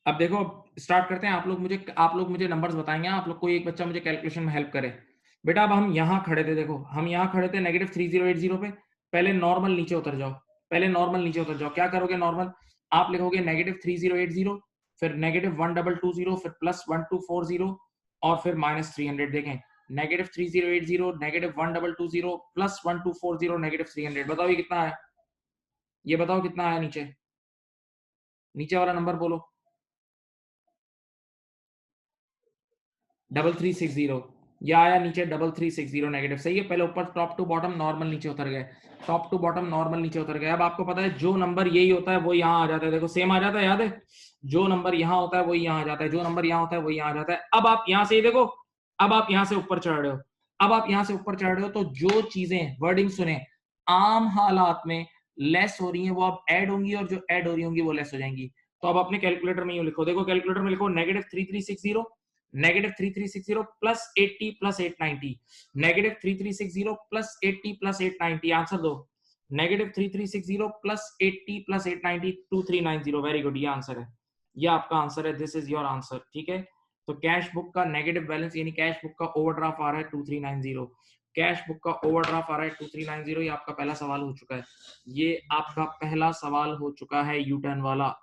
अब देखो, स्टार्ट करते हैं। आप लोग मुझे नंबर्स बताएंगे। आप लोग कोई एक बच्चा मुझे कैलकुलेशन में हेल्प करे। बेटा अब हम यहाँ खड़े थे, देखो हम यहाँ खड़े थे -3080 पे। पहले नॉर्मल नीचे उतर जाओ, पहले नॉर्मल नीचे उतर जाओ। क्या करोगे नॉर्मल, आप लिखोगे -3080, फिर -1220, फिर +1240 और फिर -300। देखें, -3080, -1220, +1240, -300। बताओ ये कितना है, ये बताओ कितना है नीचे, नीचे वाला नंबर बोलो। 3360, ये आया नीचे 3360 नेगेटिव। सही है, पहले ऊपर टॉप टू बॉटम नॉर्मल नीचे उतर गए, टॉप टू बॉटम नॉर्मल नीचे उतर गए। अब आपको पता है जो नंबर यही होता है वो यहाँ आ जाता है, देखो सेम आ जाता है, याद है? जो नंबर यहाँ होता है वही यहाँ आ जाता है, जो नंबर यहाँ होता है वही यहाँ आ जाता है। अब आप यहाँ से देखो, अब आप यहाँ से ऊपर चढ़ रहे हो, अब आप यहाँ से ऊपर चढ़ रहे हो, तो जो चीजें वर्डिंग सुने आम हालात में लेस हो रही है वो अब ऐड होंगी, और जो ऐड हो रही होंगी वो लेस हो जाएंगी। तो अब अपने कैलकुलेटर में लिखो, देखो कैलकुलेटर में लिखो -3360, -3360 +80 +890, -3360 +80 +890। आंसर दो, -3360 +80 +890, 2390। वेरी गुड, ये आंसर है, ये आपका आंसर है, दिस इज योर आंसर। ठीक है, तो कैश बुक का नेगेटिव बैलेंस यानी कैश बुक का ओवरड्राफ्ट आ रहा है 2390, कैश बुक का ओवरड्राफ्ट आ रहा है 2390। ये आपका पहला सवाल हो चुका है, ये आपका पहला सवाल हो चुका है यू टर्न वाला।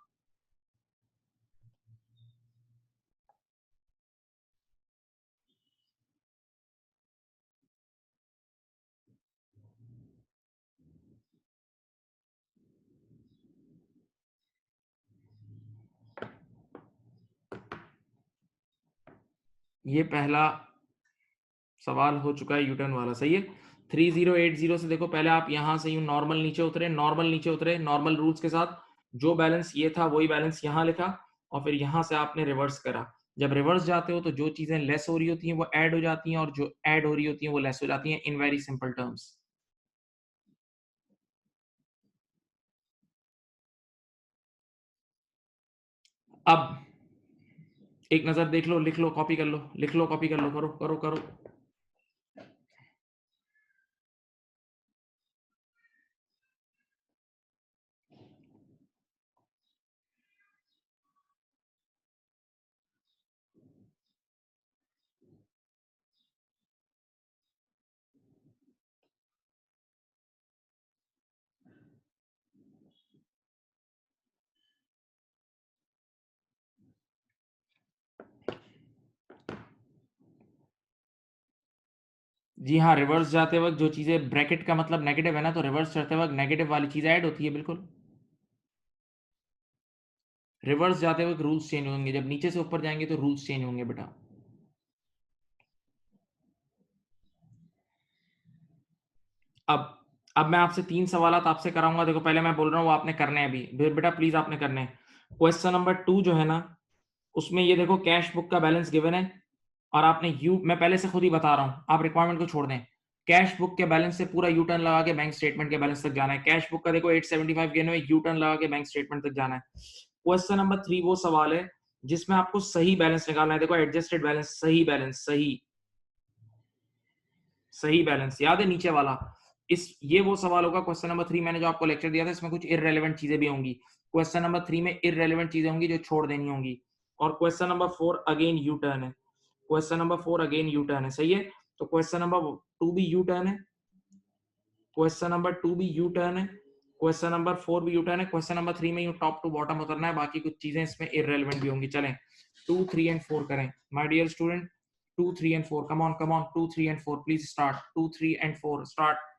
ये पहला सवाल हो चुका है यूटर्न वाला। सही है, 3080 से देखो, पहले आप यहां से यूं नॉर्मल नीचे उतरे, नॉर्मल नीचे उतरे, नॉर्मल रूल्स के साथ। जो बैलेंस ये था वही बैलेंस यहां लिखा, और फिर यहां से आपने रिवर्स करा। जब रिवर्स जाते हो तो जो चीजें लेस हो रही होती हैं वो ऐड हो जाती हैं और जो ऐड हो रही होती हैं वो लेस हो जाती हैं, इन वेरी सिंपल टर्म्स। अब एक नजर देख लो, लिख लो, कॉपी कर लो, लिख लो, कॉपी कर लो, करो करो करो। जी हाँ, रिवर्स जाते वक्त जो चीजें, ब्रैकेट का मतलब नेगेटिव है ना, तो रिवर्स चढ़ते वक्त नेगेटिव वाली चीज ऐड होती है, बिल्कुल। रिवर्स जाते वक्त रूल्स चेंज होंगे, जब नीचे से ऊपर जाएंगे तो रूल्स चेंज होंगे बेटा। अब मैं आपसे 3 सवालात आपसे कराऊँगा, देखो पहले मैं बोल रहा हूँ वो आपने करने हैं अभी। बेटा प्लीज़ आपने करने हैं। क्वेश्चन नंबर 2 जो है ना, उसमें ये देखो कैश बुक का बैलेंस गिवन है और आपने यू, मैं पहले से खुद ही बता रहा हूँ, आप रिक्वायरमेंट को छोड़ दें। कैश बुक के बैलेंस से पूरा यू टर्न लगा के बैंक स्टेटमेंट के बैलेंस तक जाना है। कैश बुक का देखो 875 गिवन है, यू टर्न लगा के बैंक स्टेटमेंट तक जाना है। क्वेश्चन नंबर 3 वो सवाल है जिसमें आपको सही बैलेंस निकालना है। देखो एडजस्टेड बैलेंस, सही बैलेंस, सही सही बैलेंस याद है नीचे वाला। इस ये वो सवाल होगा क्वेश्चन नंबर 3, मैंने जो आपको लेक्चर दिया था इसमें कुछ इररेलेवेंट चीजें भी होंगी। क्वेश्चन नंबर 3 में इररेलेवेंट चीजें होंगी जो छोड़ देनी होंगी। और question number 4 again U turn है। Question number 4 again U turn है, सही है। तो क्वेश्चन नंबर 2 भी यू टर्न है, क्वेश्चन नंबर 2 भी यू टर्न है, क्वेश्चन नंबर 4 भी यू टर्न है। क्वेश्चन नंबर 3 में यू टॉप टू बॉटम उतरना है, बाकी कुछ चीजें इसमें इररेलेवेंट भी होंगी। चलें 2 3 एंड 4 करें my dear student. 2 3 and 4, come on 2 3 and 4 please start. 2 3 and 4 start.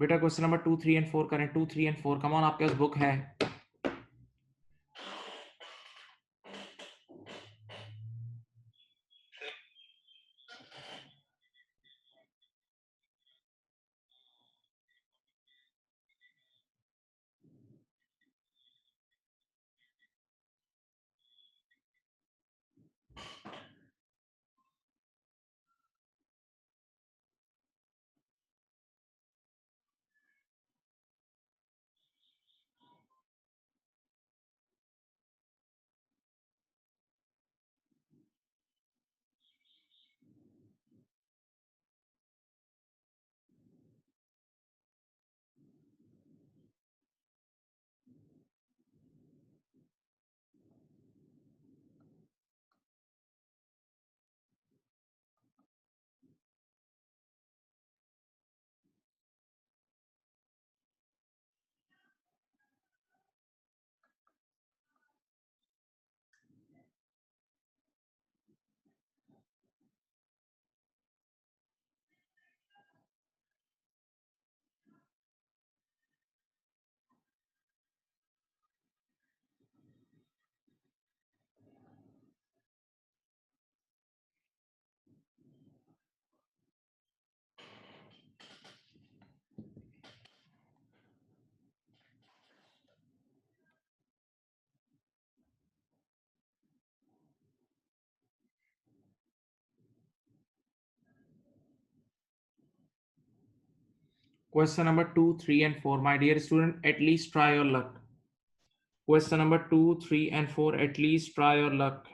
बेटा क्वेश्चन नंबर 2, 3 एंड 4 करें। 2, 3 एंड 4, कम ऑन, आपके पास बुक है। Question number 2, 3 and 4. My dear student, at least try your luck. Question number 2, 3 and 4. At least try your luck.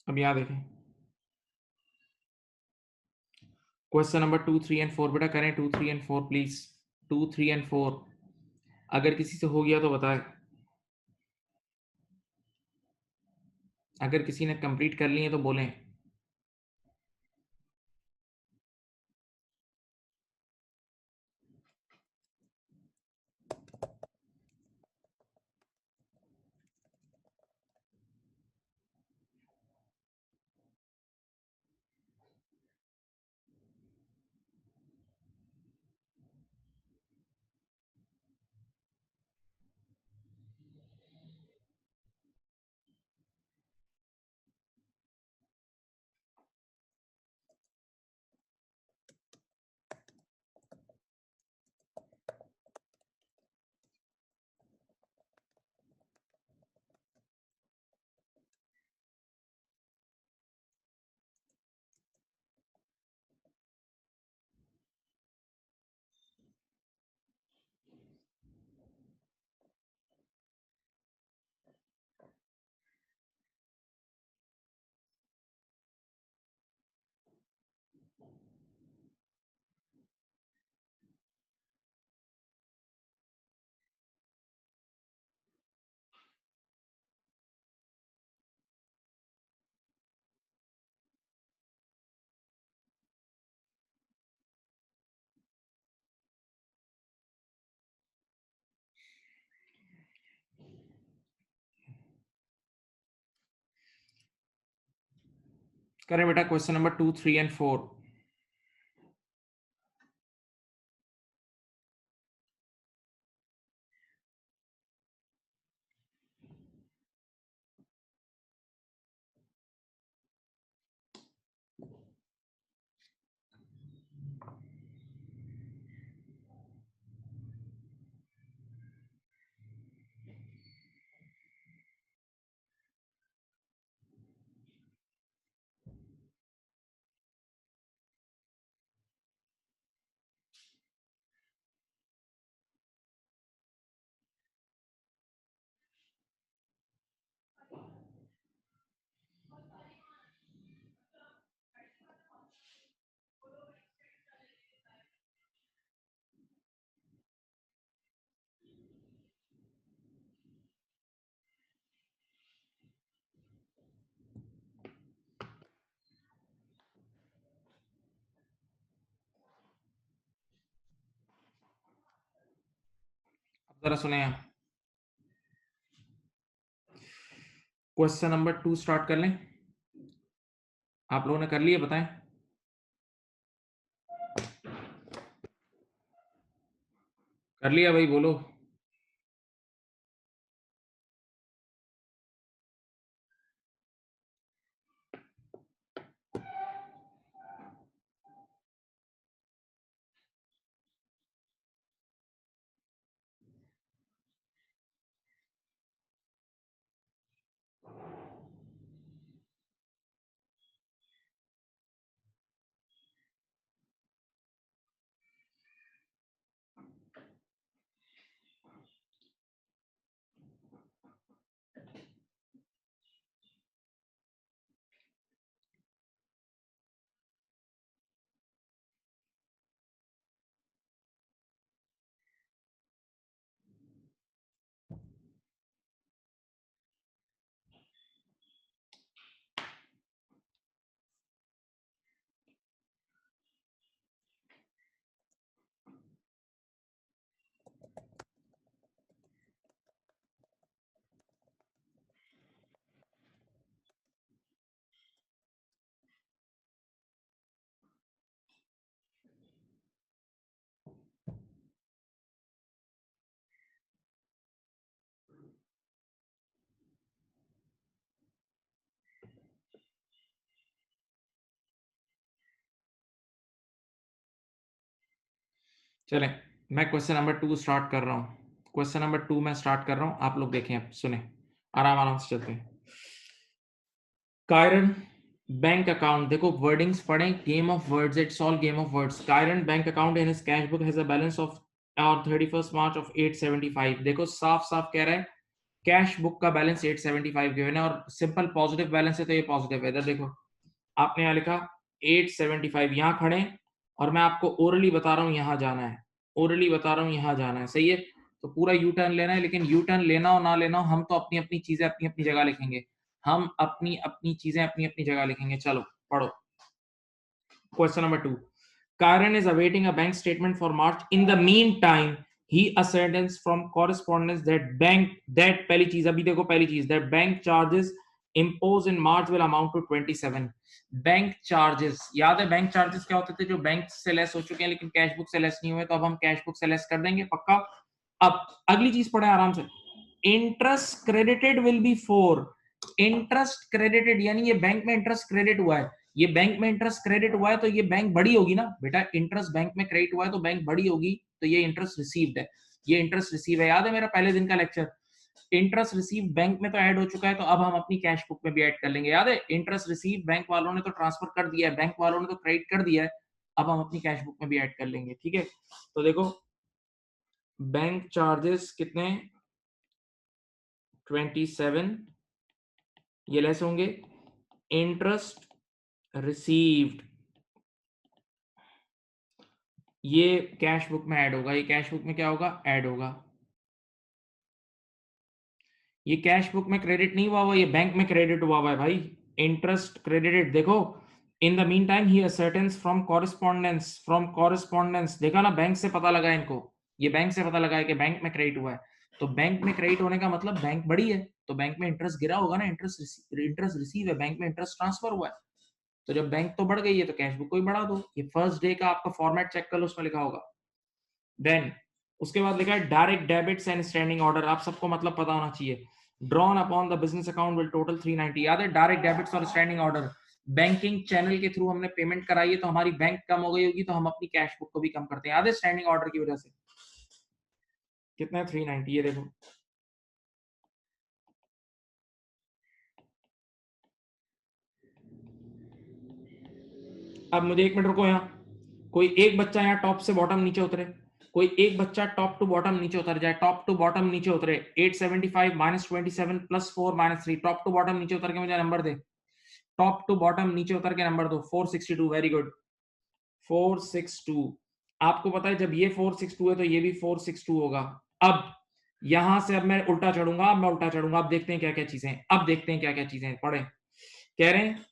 अब यहाँ देखें, question number 2, 3 and 4 बेटा करें। 2, 3 एंड 4 प्लीज। 2, 3 एंड 4। अगर किसी से हो गया तो बताए, अगर किसी ने कंप्लीट कर लिए तो बोलें। करें बेटा क्वेश्चन नंबर 2, 3 एंड 4। जरा सुने, क्वेश्चन नंबर 2 स्टार्ट कर लें। आप लोगों ने कर लिया, बताएं। कर लिया भाई, बोलो। चलें, मैं क्वेश्चन नंबर 2 स्टार्ट कर रहा हूँ। क्वेश्चन नंबर 2 मैं स्टार्ट कर रहा हूँ, आप लोग देखें, अब सुने, आराम-आराम से चलते हैं। कायरन बैंक अकाउंट, देखो वर्डिंग्स पढ़ें, game of words, it's all game of words. Kieran bank account in his cash book has a balance of on 31st March of 875। देखो साफ-साफ कह रहा है कैश बुक का बैलेंस 875 गिवन है और सिंपल पॉजिटिव बैलेंस है तो ये पॉजिटिव है। इधर देखो आपने यहाँ लिखा 875, यहाँ खड़े हैं और मैं आपको ओरली बता रहा हूँ यहाँ जाना है, ओरली बता रहा हूँ यहाँ जाना है, सही है। तो पूरा यू टर्न लेना है, लेकिन यू टर्न लेना हो ना लेना हो, हम तो अपनी अपनी चीजें अपनी अपनी जगह लिखेंगे, हम अपनी अपनी चीजें अपनी अपनी जगह लिखेंगे। चलो पढ़ो question number 2। Karen is awaiting a bank statement for March. In the meantime, he ascertains from correspondence that पहली चीज, अभी देखो पहली चीज, that bank charges imposed in March will amount to 27। Bank charges, याद है बैंक चार्जेस क्या होते थे, जो बैंक से लेस हो चुके हैं लेकिन कैश बुक से लेस नहीं हुए, तो अब हम कैश बुक से लेस कर देंगे पक्का। अब अगली चीज पढ़े आराम से। Interest credited will be 4। Interest credited यानी ये बैंक में इंटरेस्ट क्रेडिट हुआ है, ये बैंक में इंटरेस्ट क्रेडिट हुआ है तो ये बैंक बड़ी होगी ना बेटा, इंटरेस्ट बैंक में क्रेडिट हुआ है तो बैंक बड़ी होगी, तो ये इंटरेस्ट रिसीव्ड है, ये इंटरेस्ट रिसीव है। याद है मेरा पहले दिन का लेक्चर, इंटरेस्ट रिसीव बैंक में तो ऐड हो चुका है, तो अब हम अपनी कैश बुक में भी ऐड कर लेंगे। याद है इंटरेस्ट रिसीव बैंक वालों ने तो ट्रांसफर कर दिया है, बैंक वालों ने तो क्रेडिट कर दिया है, अब हम अपनी कैश बुक में भी ऐड कर लेंगे, ठीक है। तो देखो बैंक चार्जेस कितने, 27, ये लेस होंगे, इंटरेस्ट रिसीव्ड ये कैश बुक में ऐड होगा, ये कैश बुक में क्या होगा, ऐड होगा। ये कैश बुक में क्रेडिट नहीं हुआ हुआ, ये बैंक में क्रेडिट हुआ हुआ है भाई, इंटरेस्ट क्रेडिटेड। देखो इन द मीन टाइम ही असर्टेन्स फ्रॉम कॉरेस्पॉन्डेंस, देखा ना, बैंक से पता लगा इनको, ये बैंक से पता लगा है कि बैंक में क्रेडिट हुआ है, तो बैंक में क्रेडिट होने का मतलब बैंक बड़ी है, तो बैंक में इंटरेस्ट गिरा होगा ना, इंटरेस्ट रिसीव है, बैंक में इंटरेस्ट ट्रांसफर हुआ है। तो जब बैंक तो बढ़ गई है तो कैश बुक को भी बढ़ा दो। ये फर्स्ट डे का आपका फॉर्मेट चेक कर लो, उसमें लिखा होगा। देन उसके बाद लिखा है direct debits and standing order. आप सबको मतलब पता होना चाहिए। Drawn upon the business account will total 390। याद है डायरेक्ट डेबिट्स और स्टैंडिंग ऑर्डर बैंकिंग चैनल के थ्रू हमने पेमेंट कराई है तो हमारी बैंक कम हो गई होगी तो हम अपनी कैश बुक को भी कम करते हैं। याद है स्टैंडिंग ऑर्डर की वजह से कितना है 390। ये देखो अब मुझे एक मिनट रुको। यहाँ कोई एक बच्चा यहाँ टॉप से बॉटम नीचे उतरे, कोई एक बच्चा टॉप टू बॉटम नीचे उतर जाए, टॉप टू बॉटम नीचे उतरे 875 minus 27 plus 4 minus 3, top to bottom नीचे उतर के मुझे नंबर दे। टॉप टू बॉटम नीचे उतर के नंबर दो। 462। Very good 462। आपको पता है जब ये 462 है तो ये भी 462 होगा। अब यहां से अब मैं उल्टा चढ़ूंगा, अब मैं उल्टा चढ़ूंगा। अब देखते हैं क्या क्या चीजें, अब देखते हैं क्या क्या चीजें पढ़े। कह रहे हैं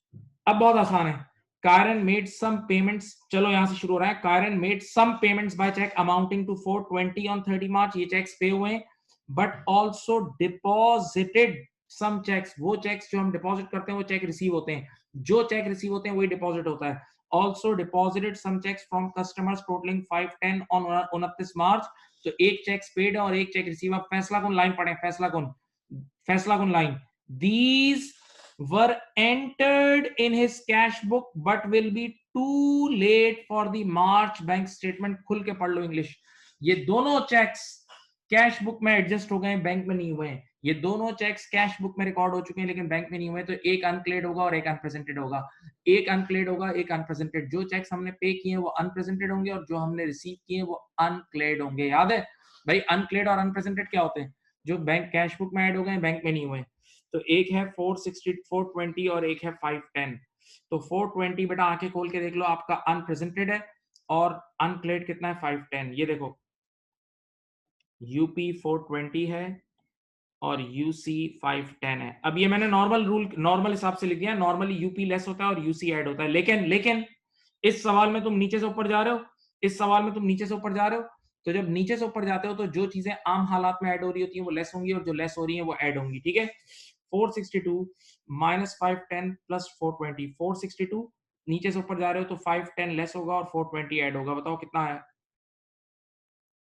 अब बहुत आसान है। Karen made some payments, चलो यहां से शुरू हो रहा है। Karen made some payments by check amounting to 420 on 30 March। ये चेक्स पे हुए हैं, but also deposited some checks। वो चेक्स जो हम डिपॉजिट करते हैं वो चेक रिसीव होते हैं, जो चेक रिसीव होते हैं वही डिपॉजिट होता है। Also deposited some checks from customers totaling 510 on 29 मार्च। तो एक चेक पेड है और एक चेक रिसीव। आप फैसला कौन लाइन पढ़े, फैसला कौन, फैसला कौन line. These were entered in his cash book but will be too late for the March bank statement। खुल के पढ़ लो इंग्लिश। ये दोनों चेक्स कैश बुक में एडजस्ट हो गए, बैंक में नहीं हुए हैं। ये दोनों चेक्स कैश बुक में रिकॉर्ड हो चुके हैं लेकिन बैंक में नहीं हुए। तो एक अनक्लेड होगा और एक अनप्रेजेंटेड होगा। एक अनक्लेड होगा, एक अनप्रेजेंटेड। जो चेक्स हमने पे किए हैं वो अनप्रेजेंटेड होंगे और जो हमने रिसीव किए हैं वो अनक्लेड होंगे। याद है भाई अनक्लेड और अनप्रेजेंटेड क्या होते हैं, जो बैंक कैश बुक में ऐड हो गए बैंक में नहीं हुए। तो एक है 460 420 और एक है 510। तो 420 बेटा आंखें खोल के देख लो आपका अनप्रेजेंटेड है और अनक्लेड कितना है 510। ये देखो यूपी 420 है और यूसी 510 है। अब ये मैंने नॉर्मल रूल नॉर्मल हिसाब से लिख दिया। नॉर्मली यूपी लेस होता है और यूसी ऐड होता है। लेकिन इस सवाल में तुम नीचे से ऊपर जा रहे हो, इस सवाल में तुम नीचे से ऊपर जा रहे हो। तो जब नीचे से ऊपर जाते हो तो जो चीजें आम हालात में ऐड हो रही होती हैं वो लेस होंगी और जो लेस हो रही हैं वो ऐड होंगी। ठीक है 462 माइनस 510 प्लस 420। 462 नीचे से ऊपर जा रहे हो तो 510 लेस होगा और 420 ऐड होगा। बताओ कितना है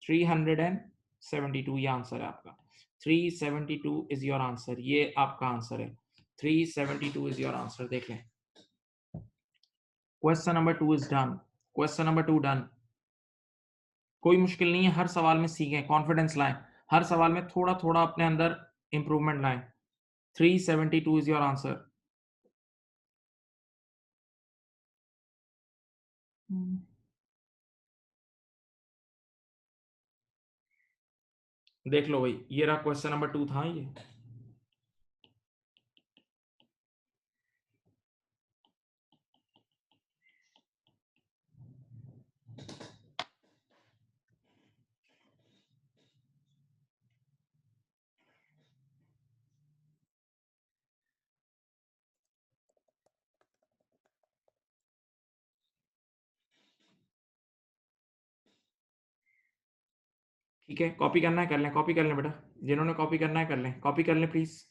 372। ये आंसर है आपका। 372 इज योर आंसर। ये आपका आंसर है। 372 इज योर आंसर। देख लें question number 2 is done. Question number 2 done. कोई मुश्किल नहीं है, हर सवाल में सीखें, कॉन्फिडेंस लाएं, हर सवाल में थोड़ा थोड़ा अपने अंदर इंप्रूवमेंट लाएं। 372 इज योर आंसर। देख लो भाई ये रहा क्वेश्चन नंबर 2 था ये। ठीक है कॉपी करना है कर लें, कॉपी कर लें बेटा, जिन्होंने कॉपी करना है कर लें, कॉपी कर लें प्लीज।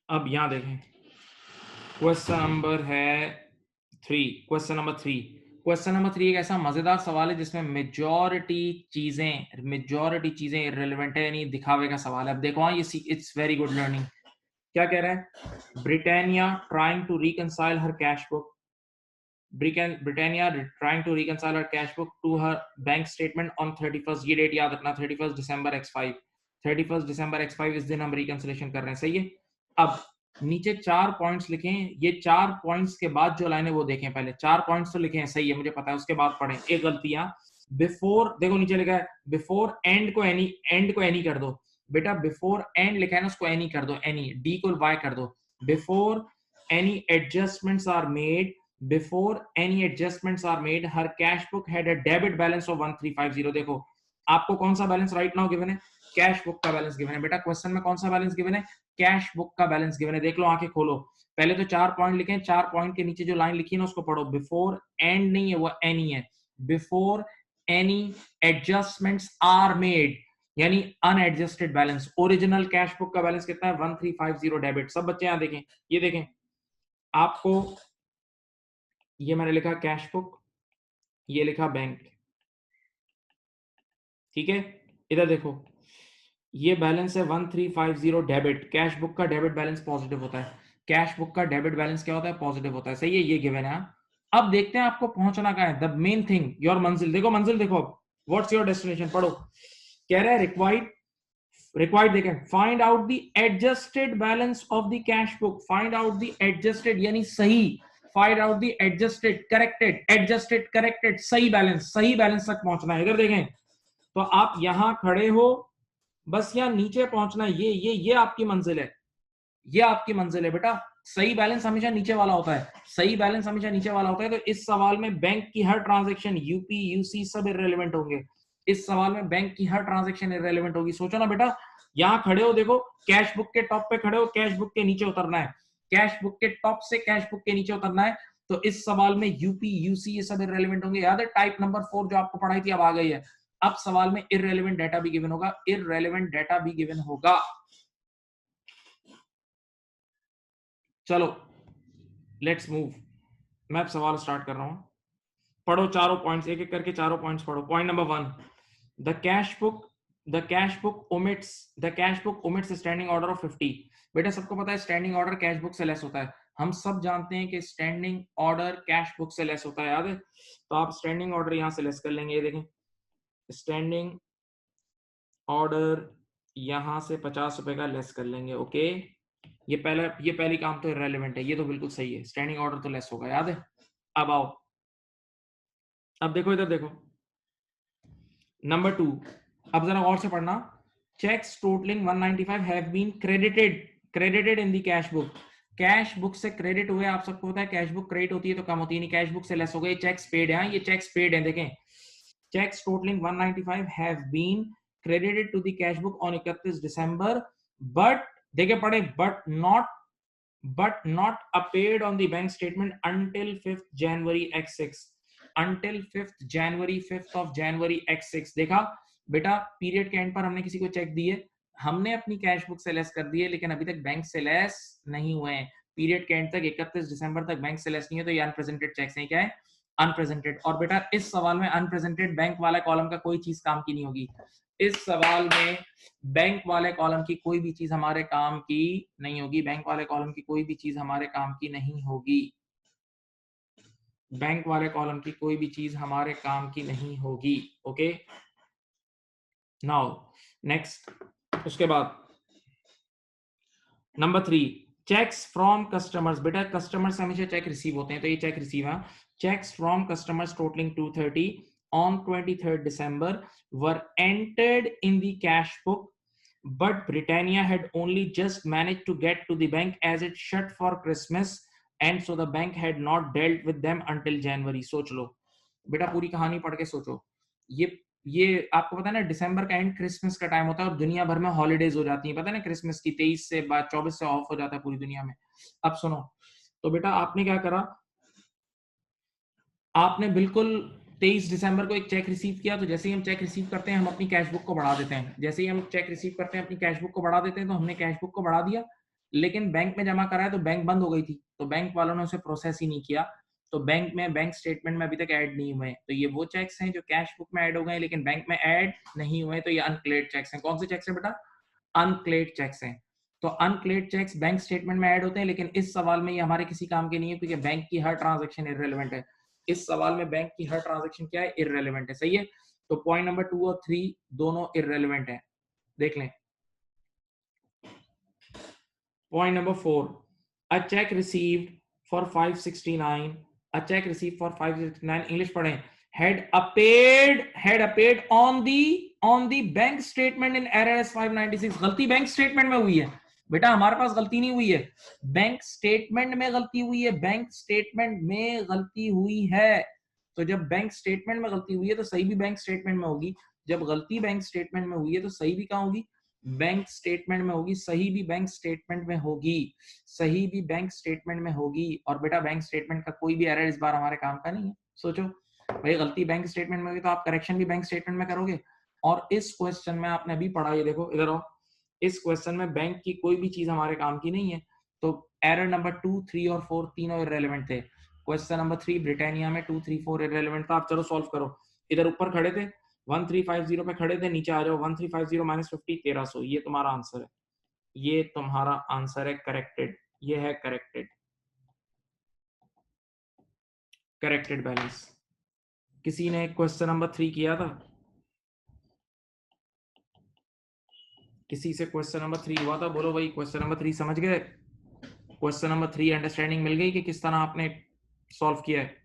अब यहां देखें क्वेश्चन नंबर है 3। क्वेश्चन नंबर 3, क्वेश्चन नंबर 3 एक ऐसा मजेदार सवाल है जिसमें मेजॉरिटी चीजें इररिलेवेंट है, यानी दिखावे का सवाल है। अब देखो ये इट्स वेरी गुड लर्निंग। क्या कह रहा है, Britannia trying to reconcile her cash book, Britannia trying to reconcile her cash book to her bank statement on 31st। ये डेट याद रखना 31st December X5। 31st December X5 इस दिन हम रिकंसिलेशन कर रहे हैं। सही है। अब नीचे 4 पॉइंट्स लिखे हैं, ये 4 पॉइंट्स के बाद जो लाइन है वो देखें। पहले 4 पॉइंट्स तो लिखे हैं सही है मुझे पता है, उसके बाद पढ़ें। एक गलती यहाँ बिफोर देखो नीचे लिखा है बिफोर एंड को एनी कर दो। बेटा बिफोर एंड लिखा है ना, उसको एनी कर दो, एनी, डी को वाई कर दो, before any adjustments are made, before any adjustments are made her cash book had a debit balance of 1350। देखो आपको कौन सा बैलेंस राइट नाउ गिवन है, कैश बुक का बैलेंस गिवन है। बेटा क्वेश्चन में कौन सा बैलेंस गिवन है, कैश बुक का बैलेंस गिवन है। देख लो, आंखें खोलो, पहले तो 4 पॉइंट लिखे, 4 पॉइंट के नीचे जो लाइन लिखी है ना उसको पढ़ो, बिफोर एंड नहीं है, वो एनी है, before any adjustments are made, यानी unadjusted balance. Original cash book का बैलेंस कितना है, 1350 डेबिट। सब बच्चे यहां देखें, ये देखें आपको, ये मैंने लिखा कैश बुक, ये लिखा बैंक, ठीक है। इधर देखो, ये बैलेंस है 1350 डेबिट, कैश बुक का डेबिट बैलेंस पॉजिटिव होता है, कैश बुक का डेबिट बैलेंस क्या होता है, पॉजिटिव होता है, सही है, ये गिवन है। अब देखते हैं आपको पहुंचना कहां है, द मेन थिंग, योर मंजिल। देखो मंजिल देखो, व्हाट्स योर डेस्टिनेशन, पढ़ो। कह रहा है रिक्वायर्ड देखें, find out the adjusted balance of the cash book, find out the adjusted यानी सही, find out the adjusted corrected, adjusted corrected सही बैलेंस, सही बैलेंस तक पहुंचना है। इधर देखें तो आप यहां खड़े हो, बस यहां नीचे पहुंचना है, ये आपकी मंजिल है, ये आपकी मंजिल है बेटा। सही बैलेंस हमेशा नीचे वाला होता है, सही बैलेंस हमेशा नीचे वाला होता है। तो इस सवाल में बैंक की हर ट्रांजैक्शन, यूपी यूसी सब इररिलेवेंट होंगे, इस सवाल में बैंक की हर ट्रांजैक्शन इररिलेवेंट होगी। सोचो ना बेटा, यहां खड़े हो, देखो कैश बुक के टॉप पे खड़े हो, कैश बुक के नीचे उतरना है, कैश बुक के टॉप से कैश बुक के नीचे उतरना है। तो इस सवाल में यूपी यूसी ये सब इररिलेवेंट होंगे। याद है टाइप नंबर 4 जो आपको पढ़ाई थी, अब आ गई है। अब सवाल में इररिलेवेंट डाटा भी गिवन होगा, इररिलेवेंट डाटा भी गिवन होगा। चलो लेट्स मूव, मैं अब सवाल स्टार्ट कर रहा हूं, पढ़ो चारों पॉइंट्स, एक एक करके चारों पॉइंट्स पढ़ो। Point number 1, the cash book omits standing order of 50। बेटा सबको पता है स्टैंडिंग ऑर्डर कैश बुक से लेस होता है, हम सब जानते हैं कि स्टैंडिंग ऑर्डर कैश बुक से लेस होता है, याद है। तो आप स्टैंडिंग ऑर्डर यहां से लेस कर लेंगे, ये देखें स्टैंडिंग ऑर्डर यहां से 50 रुपए का लेस कर लेंगे, ओके। ये पहली काम तो इररिलेवेंट है, ये तो बिल्कुल सही है, स्टैंडिंग ऑर्डर तो लेस होगा, याद है। अब आओ, अब देखो इधर देखो नंबर 2, अब जरा और से पढ़ना, cheques totalling 195 have been credited in the cash book. Cash book से क्रेडिट हुए, आप सबको पता है कैश बुक क्रेडिट होती है तो कम होती है नहीं, कैश बुक से लेस हो गई, चेक्स पेड है, ये चेक्स पेड है। देखें cheques totalling 195 have been credited to the cash book on 31 December, but देखे पढ़े, but not appeared on the bank statement until 5th January X6, until 5th January 5th of January X6। देखा बेटा, period के and पर हमने किसी को check दिए, हमने अपनी कैश बुक से लेस कर दिए, लेकिन अभी तक बैंक से लेस नहीं हुए हैं, पीरियड के एंड तक 31 दिसंबर तक बैंक से लेस नहीं है, तो ये अनप्रेजेंटेड चेक्स हैं, क्या है, अनप्रेजेंटेड। और बेटा इस सवाल में अनप्रेजेंटेड बैंक वाला कॉलम का कोई चीज काम की नहीं होगी, इस सवाल में बैंक वाले कॉलम की कोई भी चीज हमारे काम की नहीं होगी, बैंक वाले कॉलम की कोई भी चीज हमारे काम की नहीं होगी, बैंक वाले कॉलम की कोई भी चीज हमारे काम की नहीं होगी, ओके। नाउ नेक्स्ट, उसके बाद नंबर 3, चेक्स फ्रॉम कस्टमर्स। बेटा कस्टमर से हमेशा चेक रिसीव होते हैं, तो ये चेक रिसीव है, cheques from customers totalling 230 on 23rd December were entered in the cash book, but Britannia had only just managed to get to the bank as it shut for Christmas, and so the bank had not dealt with them until January। सोच लो बेटा, पूरी कहानी पढ़ के सोचो, ये आपको पता है ना, दिसंबर का एंड क्रिसमस का टाइम होता है और दुनिया भर में हॉलीडेज हो जाती है, पता है ना, क्रिसमस की 23 से बाद 24 से ऑफ हो जाता है पूरी दुनिया में। अब सुनो, तो बेटा आपने क्या करा, आपने बिल्कुल 23 दिसंबर को एक चेक रिसीव किया, तो जैसे ही हम चेक रिसीव करते हैं हम अपनी कैश बुक को बढ़ा देते हैं, जैसे ही हम चेक रिसीव करते हैं अपनी कैश बुक को बढ़ा देते हैं, तो हमने कैश बुक को बढ़ा दिया, लेकिन बैंक में जमा कराया तो बैंक बंद हो गई थी, तो बैंक वालों ने उसे प्रोसेस ही नहीं किया, तो बैंक में बैंक स्टेटमेंट में अभी तक ऐड नहीं हुए, तो ये वो चेक्स हैं जो कैश बुक में ऐड हो गए लेकिन बैंक में ऐड नहीं हुए, तो ये अनक्लेयर्ड चेक्स हैं। कौन से चेक्स हैं बेटा, अनक्लेयर्ड चेक्स हैं। तो अनक्लेयर्ड चेक्स बैंक स्टेटमेंट में ऐड होते हैं, लेकिन इस सवाल में ये हमारे किसी काम के नहीं है, क्योंकि बैंक की हर ट्रांजैक्शन इररिलेवेंट है, इस सवाल में बैंक की हर ट्रांजैक्शन क्या है, इररिलेवेंट है, सही है। तो पॉइंट नंबर 2 और 3 दोनों इररिलेवेंट है, देख लें। Point number 4, a check received for 569, a check received for 569, English पढ़ें, had appeared on the bank statement in RS 596. गलती बैंक स्टेटमेंट में हुई है बेटा, हमारे पास गलती नहीं हुई है, बैंक स्टेटमेंट में गलती हुई है, बैंक स्टेटमेंट में गलती हुई है। तो जब बैंक स्टेटमेंट में गलती हुई है तो सही भी बैंक स्टेटमेंट में होगी, जब गलती बैंक स्टेटमेंट में हुई है तो सही भी कहां होगी, बैंक स्टेटमेंट में होगी, सही भी बैंक स्टेटमेंट में होगी, सही भी बैंक स्टेटमेंट में होगी। और बेटा बैंक स्टेटमेंट का कोई भी एरर इस बार हमारे काम का नहीं है। सोचो भाई, गलती बैंक स्टेटमेंट में हुई तो आप करेक्शन भी बैंक स्टेटमेंट में करोगे। और इस क्वेश्चन में आपने अभी पढ़ा, ये देखो इधर आओ, इस क्वेश्चन में बैंक की कोई भी चीज हमारे काम की नहीं है। तो एरर नंबर 2, 3 और 4 तीनों इररेलेवेंट थे। क्वेश्चन नंबर 3 ब्रिटानिया में 2, 3, 4 इररेलेवेंट था। आप चलो सॉल्व करो। इधर ऊपर खड़े थे 1350 पे खड़े थे, नीचे आ जाओ 1350 माइनस 50 1300। ये तुम्हारा आंसर है, ये तुम्हारा आंसर है करेक्टेड, ये है करेक्टेड, करेक्टेड बैलेंस। किसी ने क्वेश्चन नंबर 3 किया था? किसी से क्वेश्चन नंबर 3 हुआ था? बोलो भाई, क्वेश्चन नंबर 3 समझ गए? क्वेश्चन नंबर 3 अंडरस्टैंडिंग मिल गई कि किस तरह आपने सॉल्व किया है?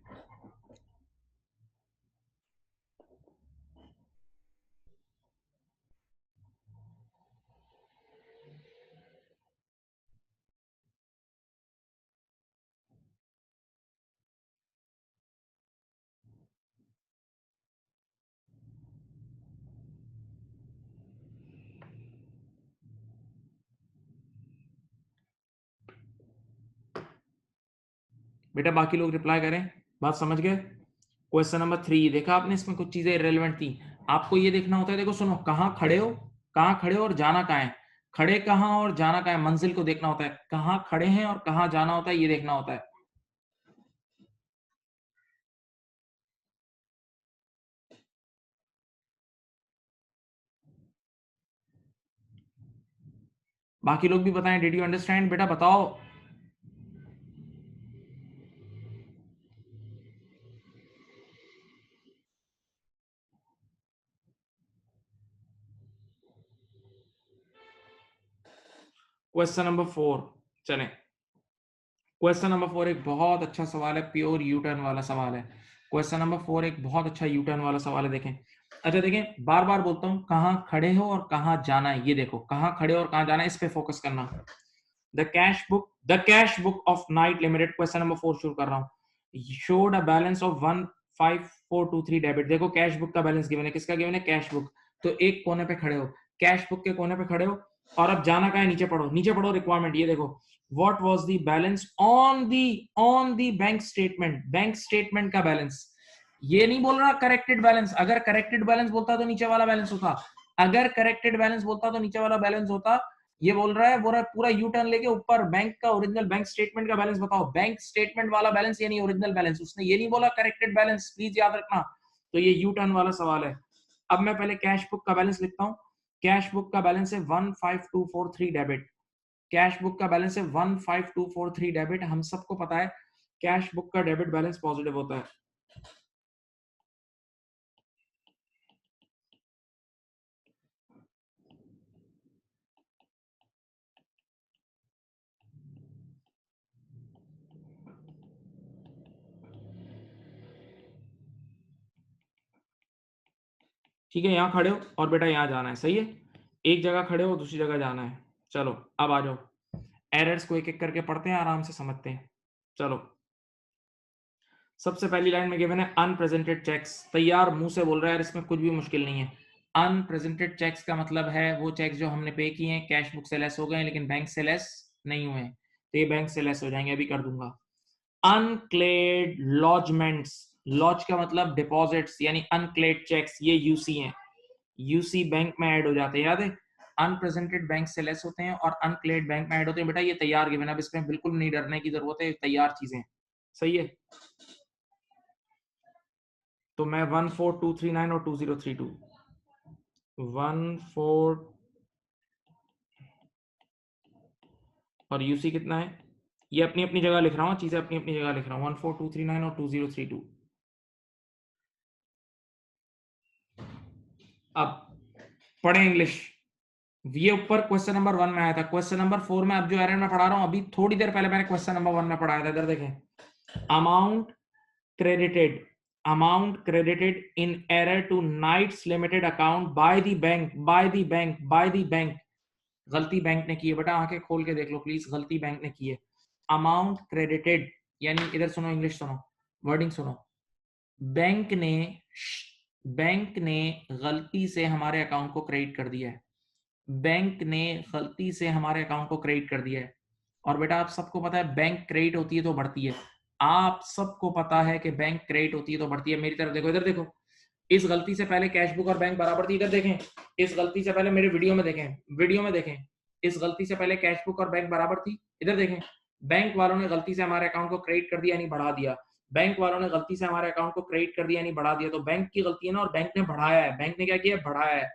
बेटा बाकी लोग रिप्लाई करें, बात समझ गए? क्वेश्चन नंबर 3 देखा आपने, इसमें कुछ चीजें इररिलेवेंट थी। आपको ये देखना होता है, देखो सुनो, कहाँ खड़े हो, कहाँ खड़े हो और जाना कहाँ है, खड़े कहाँ और जाना कहाँ है, मंजिल को देखना होता है। कहाँ खड़े हैं और कहाँ जाना होता है, ये देखना होता है। बाकी लोग भी बताएं, डिड यू अंडरस्टैंड? बेटा बताओ। क्वेश्चन नंबर 4 चलें। क्वेश्चन नंबर 4 एक बहुत अच्छा सवाल है, प्योर यू टर्न वाला सवाल है। क्वेश्चन नंबर 4 एक बहुत अच्छा यू टर्न वाला सवाल है। देखें, अच्छा देखें, बार बार बोलता हूं, कहां खड़े हो और कहां जाना है। ये देखो, कहां खड़े हो और कहां जाना है, इस पे फोकस करना। The cash book of night limited, question number 4 शुरू कर रहा हूं। Showed a balance of 15423 debit. देखो कैश बुक का बैलेंस गिवन है, किसका गिवन है? Cash book. तो एक कोने पे खड़े हो, कैश बुक के कोने पे खड़े हो, और अब जाना का है, नीचे पढ़ो, नीचे पढ़ो रिक्वायरमेंट। ये देखो, what was the balance on the bank statement, bank statement का बैलेंस। ये नहीं बोल रहा करेक्टेड बैलेंस, अगर करेक्टेड बैलेंस बोलता तो नीचे वाला बैलेंस होता, अगर करेक्टेड बैलेंस बोलता तो नीचे वाला बैलेंस होता। ये बोल रहा है, पूरा यू टर्न लेके ऊपर बैंक का ओरिजिनल बैंक स्टेटमेंट का बैलेंस बताओ, बैंक स्टेटमेंट वाला बैलेंस, ये नहीं ओरिजिनल बैलेंस। उसने ये नहीं बोला करेक्टेड बैलेंस, प्लीज याद रखना। तो ये यू टर्न वाला सवाल है। अब मैं पहले कैश बुक का बैलेंस लिखता हूं। कैश बुक का बैलेंस है 15243 डेबिट। कैश बुक का बैलेंस है 15243 डेबिट। हम सबको पता है कैश बुक का डेबिट बैलेंस पॉजिटिव होता है। ठीक है, यहां खड़े हो और बेटा यहां जाना है, सही है। एक जगह खड़े हो, दूसरी जगह जाना है। चलो अब आ जाओ, एरर्स को एक एक करके पढ़ते हैं, आराम से समझते हैं। चलो, सबसे पहली लाइन में गिवन है अनप्रेजेंटेड चेक्स। तैयार मुंह से बोल रहा है यार, इसमें कुछ भी मुश्किल नहीं है। अनप्रेजेंटेड चेक्स का मतलब है वो चेक्स जो हमने पे किए हैं, कैश बुक से लेस हो गए लेकिन बैंक से लेस नहीं हुए, तो ये बैंक से लेस हो जाएंगे, अभी कर दूंगा। अनक्लेड लॉजमेंट्स, लॉज का मतलब डिपॉजिट्स, यानी अनक्लेड चेक्स, ये यूसी हैं, यूसी बैंक में ऐड हो जाते हैं, याद है। अनप्रेजेंटेड बैंक से लेस होते हैं और अनक्लेड बैंक में ऐड होते हैं। बेटा ये तैयार गिवन है, अब इसमें बिल्कुल नहीं डरने की जरूरत है, तैयार चीजें, सही है। तो मैं 14239 और 2032, 14 और यूसी कितना है, ये अपनी अपनी जगह लिख रहा हूँ, चीजें अपनी अपनी जगह लिख रहा हूँ। 14239 और 2032। अब पढ़े इंग्लिश। ये ऊपर क्वेश्चन नंबर 1 में आया था, क्वेश्चन नंबर 4 में अब जो एरर में पढ़ा रहा हूं, अभी थोड़ी देर पहले मैंने क्वेश्चन नंबर 1 में पढ़ाया था। इधर देखें, amount credited amount credited in error to Knights Limited account by the bank. गलती बैंक ने की है बेटा, आंखें खोल के देख लो प्लीज, गलती बैंक ने की है। अमाउंट क्रेडिटेड यानी इधर सुनो, इंग्लिश सुनो, वर्डिंग सुनो, बैंक ने गलती से हमारे अकाउंट को क्रेडिट कर दिया है, बैंक ने गलती से हमारे अकाउंट को क्रेडिट कर दिया है। और बेटा आप सबको पता है बैंक क्रेडिट होती है तो बढ़ती है, आप सबको पता है कि बैंक क्रेडिट होती है तो बढ़ती है। मेरी तरफ देखो, इधर देखो, इस गलती से पहले कैश बुक और बैंक बराबर थी, इधर देखें, इस गलती से पहले मेरे वीडियो में देखें, इस गलती से पहले कैश बुक और बैंक बराबर थी, इधर देखें, बैंक वालों ने गलती से हमारे अकाउंट को क्रेडिट कर दिया यानी बढ़ा दिया, बैंक वालों ने गलती से हमारे अकाउंट को क्रेडिट कर दिया यानी बढ़ा दिया, तो बैंक की गलती है ना, और बैंक ने बढ़ाया है, बैंक ने क्या किया, बढ़ाया है।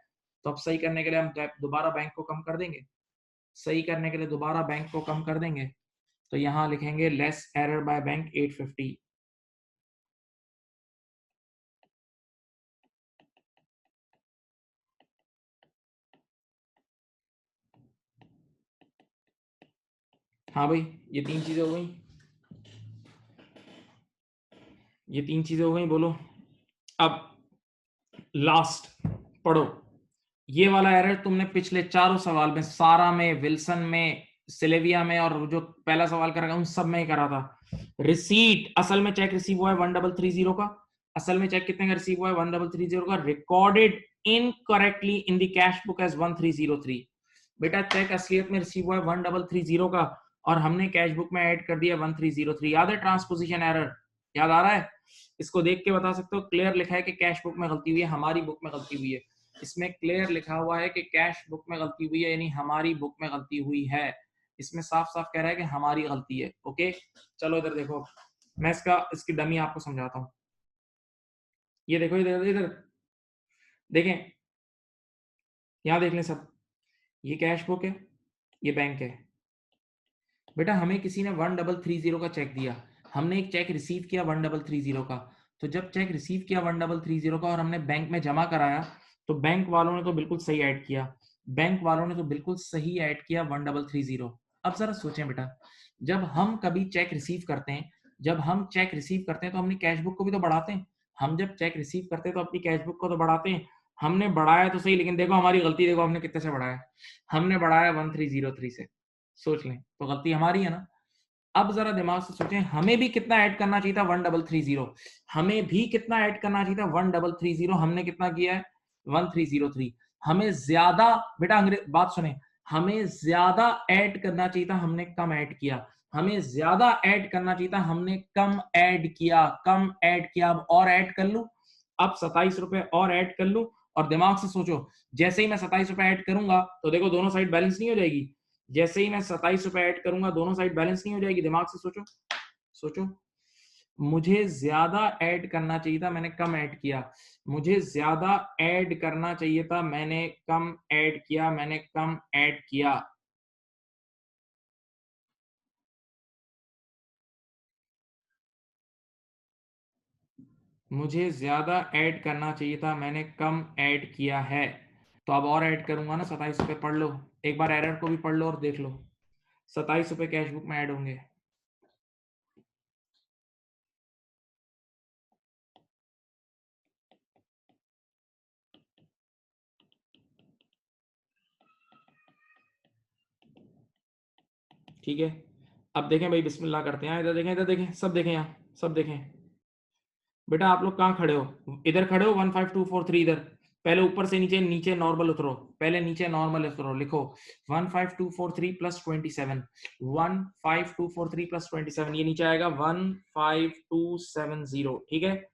तो अब सही करने के लिए हम दोबारा बैंक को कम कर देंगे, सही करने के लिए दोबारा बैंक को कम कर देंगे, तो यहां लिखेंगे लेस एरर बाय बैंक 850। हाँ भाई, ये तीन चीजें हो गई, ये तीन चीजें हो गई, बोलो। अब लास्ट पढ़ो, ये वाला एरर तुमने पिछले चारों सवाल में, सारा में, विल्सन में, सिलेविया में, और जो पहला सवाल करा उन सब में ही करा था। रिसीट, असल में चेक रिसीव हुआ है 1330 का, असल में चेक कितने का रिसीव हुआ है 1330 का, recorded incorrectly in the cash book as 1303। बेटा चेक असलियत में रिसीव हुआ है 1330 का, और हमने कैश बुक में ऐड कर दिया 1303। याद है ट्रांसपोजिशन एरर, याद आ रहा है? इसको देख के बता सकते हो, क्लियर लिखा है कि कैश बुक में गलती हुई है, हमारी बुक में गलती हुई है, इसमें क्लियर लिखा हुआ है कि कैश बुक में गलती हुई है यानी हमारी बुक में गलती हुई है, इसमें साफ साफ कह रहा है कि हमारी गलती है। ओके, चलो इधर देखो, मैं इसकी डमी आपको समझाता हूं। ये देखो, इधर इधर देखें, यहां देख लें सब, ये कैश बुक है, ये बैंक है। बेटा हमें किसी ने 1330 का चेक दिया, हमने एक चेक रिसीव किया 1330 का, तो जब चेक रिसीव किया 1330 का और हमने बैंक में जमा कराया, तो बैंक वालों ने तो बिल्कुल सही ऐड किया, बैंक वालों ने तो बिल्कुल सही ऐड किया 1330। अब जरा सोचें बेटा, जब हम कभी चेक रिसीव करते हैं, जब हम चेक रिसीव करते हैं तो अपनी कैश बुक को भी तो बढ़ाते हैं, हम जब चेक रिसीव करते हैं तो अपनी कैश बुक को तो बढ़ाते हैं, हमने बढ़ाया तो सही, लेकिन देखो हमारी गलती, देखो हमने कितने से बढ़ाया, हमने बढ़ाया 1303 से, सोच लें तो गलती हमारी है ना। अब जरा दिमाग से सोचें, हमें भी कितना ऐड करना चाहिए था 1330, हमें भी कितना ऐड करना चाहिए था 1330, हमने कितना किया है 1303। हमें ज्यादा, बेटा अंग्रेज बात सुने, हमें ज्यादा ऐड करना चाहिए था, हमने कम ऐड किया, हमें ज्यादा ऐड करना चाहिए था, हमने कम ऐड किया, कम ऐड किया। अब और ऐड कर लूं, अब 27 रुपए और ऐड कर लूं, और दिमाग से सोचो, जैसे ही मैं 27 रुपए ऐड करूंगा तो देखो दोनों साइड बैलेंस नहीं हो जाएगी, जैसे ही मैं 27 रुपए ऐड करूंगा दोनों साइड बैलेंस नहीं हो जाएगी। दिमाग से सोचो, सोचो, मुझे ज्यादा ऐड करना चाहिए था, मैंने कम ऐड किया, मुझे ज्यादा ऐड करना चाहिए था, मैंने कम ऐड किया, मैंने कम ऐड किया। मुझे ज्यादा ऐड करना चाहिए था, मैंने कम ऐड किया है। तो अब और ऐड करूंगा ना, 27 रुपए पढ़ लो, एक बार एरर को भी पढ़ लो और देख लो, 27 रुपए कैश बुक में ऐड होंगे। ठीक है, अब देखें भाई, बिस्मिल्लाह करते हैं, इधर देखें, इधर देखें, सब देखें, यहाँ सब देखें। बेटा आप लोग कहाँ खड़े हो, इधर खड़े हो 15243, इधर पहले ऊपर से नीचे, नीचे नॉर्मल उतरो, पहले नीचे नॉर्मल उतरो, लिखो 15243 प्लस 27, 15243 प्लस 27, ये नीचे आएगा 15270। ठीक है,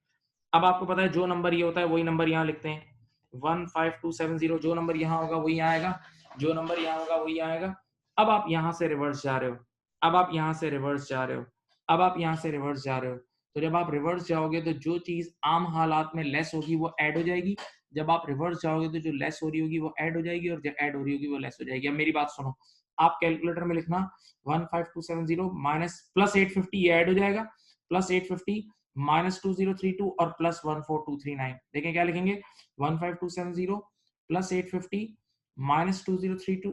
अब आपको पता है जो नंबर ये होता है वही नंबर यहाँ लिखते हैं, 15270, जो नंबर यहाँ होगा वही यहाँ आएगा, जो नंबर यहाँ होगा वही आएगा। अब आप यहाँ से रिवर्स जा रहे हो, अब आप यहाँ से रिवर्स जा रहे हो, अब आप यहाँ से रिवर्स जा रहे हो, तो जब आप रिवर्स जाओगे तो जो चीज आम हालात में लेस होगी वो ऐड हो जाएगी, जब आप रिवर्स जाओगे तो जो लेस हो रही होगी वो ऐड हो जाएगी, और जो ऐड हो रही होगी वो लेस हो जाएगी। अब मेरी बात सुनो, आप कैलकुलेटर में लिखना 15270 माइनस प्लस 850, ये ऐड हो जाएगा, प्लस 850 माइनस 2032 और प्लस 14239। देखें क्या लिखेंगे, 15270 प्लस 850 माइनस 2032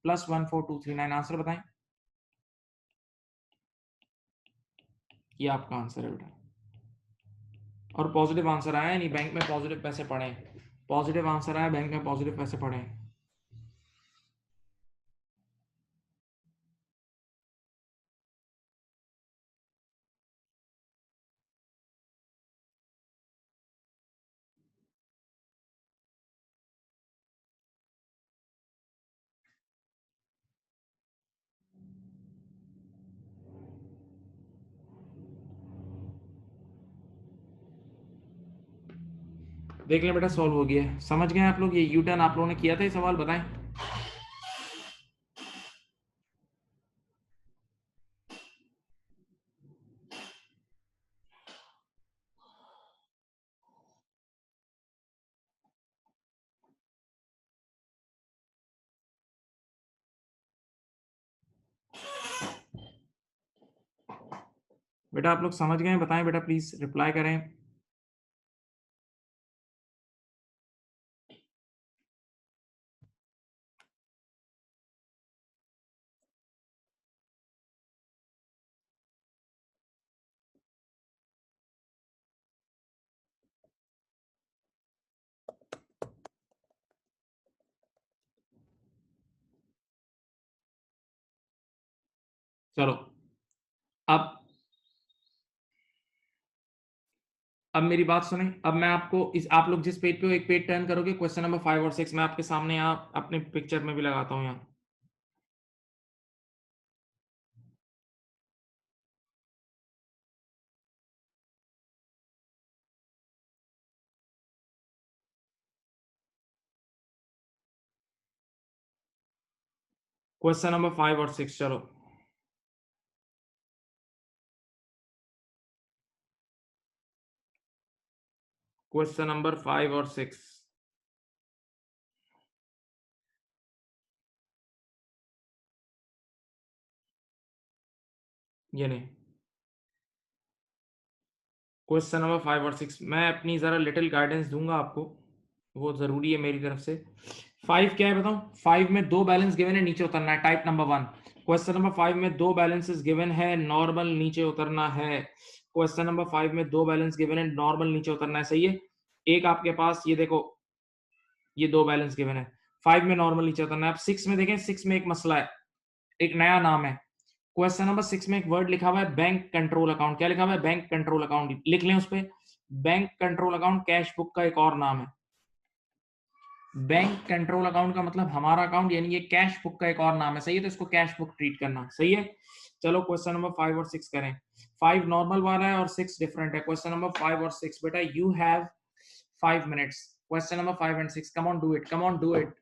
प्लस 14239। आंसर बताएं, ये आपका आंसर है बेटा। और पॉजिटिव आंसर आया, नहीं बैंक में पॉजिटिव पैसे पड़े, पॉजिटिव आंसर आया, बैंक में पॉजिटिव पैसे पड़े। देख लें बेटा, सॉल्व हो गया, समझ गए आप लोग? ये यू टर्न आप लोगों ने किया था, ये सवाल बताएं। बेटा आप लोग समझ गए, बताएं बेटा, प्लीज रिप्लाई करें। चलो, अब मेरी बात सुने। अब मैं आपको इस, आप लोग जिस पेज पे हो, एक पेज टर्न करोगे, क्वेश्चन नंबर 5 और 6 मैं आपके सामने यहाँ अपने पिक्चर में भी लगाता हूँ यहाँ। क्वेश्चन नंबर 5 और 6, चलो। क्वेश्चन नंबर 5 और 6, ये नहीं। क्वेश्चन नंबर 5 और 6 मैं अपनी जरा लिटिल गाइडेंस दूंगा आपको, वो जरूरी है मेरी तरफ से। 5 क्या है बताऊं? 5 में दो बैलेंस गिवन है, नीचे उतरना है, टाइप नंबर 1। क्वेश्चन नंबर 5 में दो बैलेंसेस गिवन है, नॉर्मल नीचे उतरना है। क्वेश्चन नंबर 5 में दो बैलेंस गिवन है, नॉर्मल नीचे उतरना है, सही है। एक आपके पास ये देखो, ये दो बैलेंस गिवन है, 5 में नॉर्मल नीचे उतरना है। अब 6 में देखें, 6 में एक मसला है, एक नया नाम है। क्वेश्चन नंबर 6 में एक वर्ड लिखा हुआ है बैंक कंट्रोल अकाउंट। क्या लिखा हुआ है? बैंक कंट्रोल अकाउंट, लिख लें उस पे। Bank control account cash book का एक और नाम है। बैंक कंट्रोल अकाउंट का मतलब हमारा अकाउंट, यानी ये कैश बुक का एक और नाम है, सही है। तो इसको कैश बुक ट्रीट करना, सही है। चलो क्वेश्चन नंबर 5 और 6 करें। 5 नॉर्मल वाला है और 6 डिफरेंट है। क्वेश्चन नंबर 5 और 6, बेटा you have 5 minutes. Question number 5 and 6, come on do it, come on do it.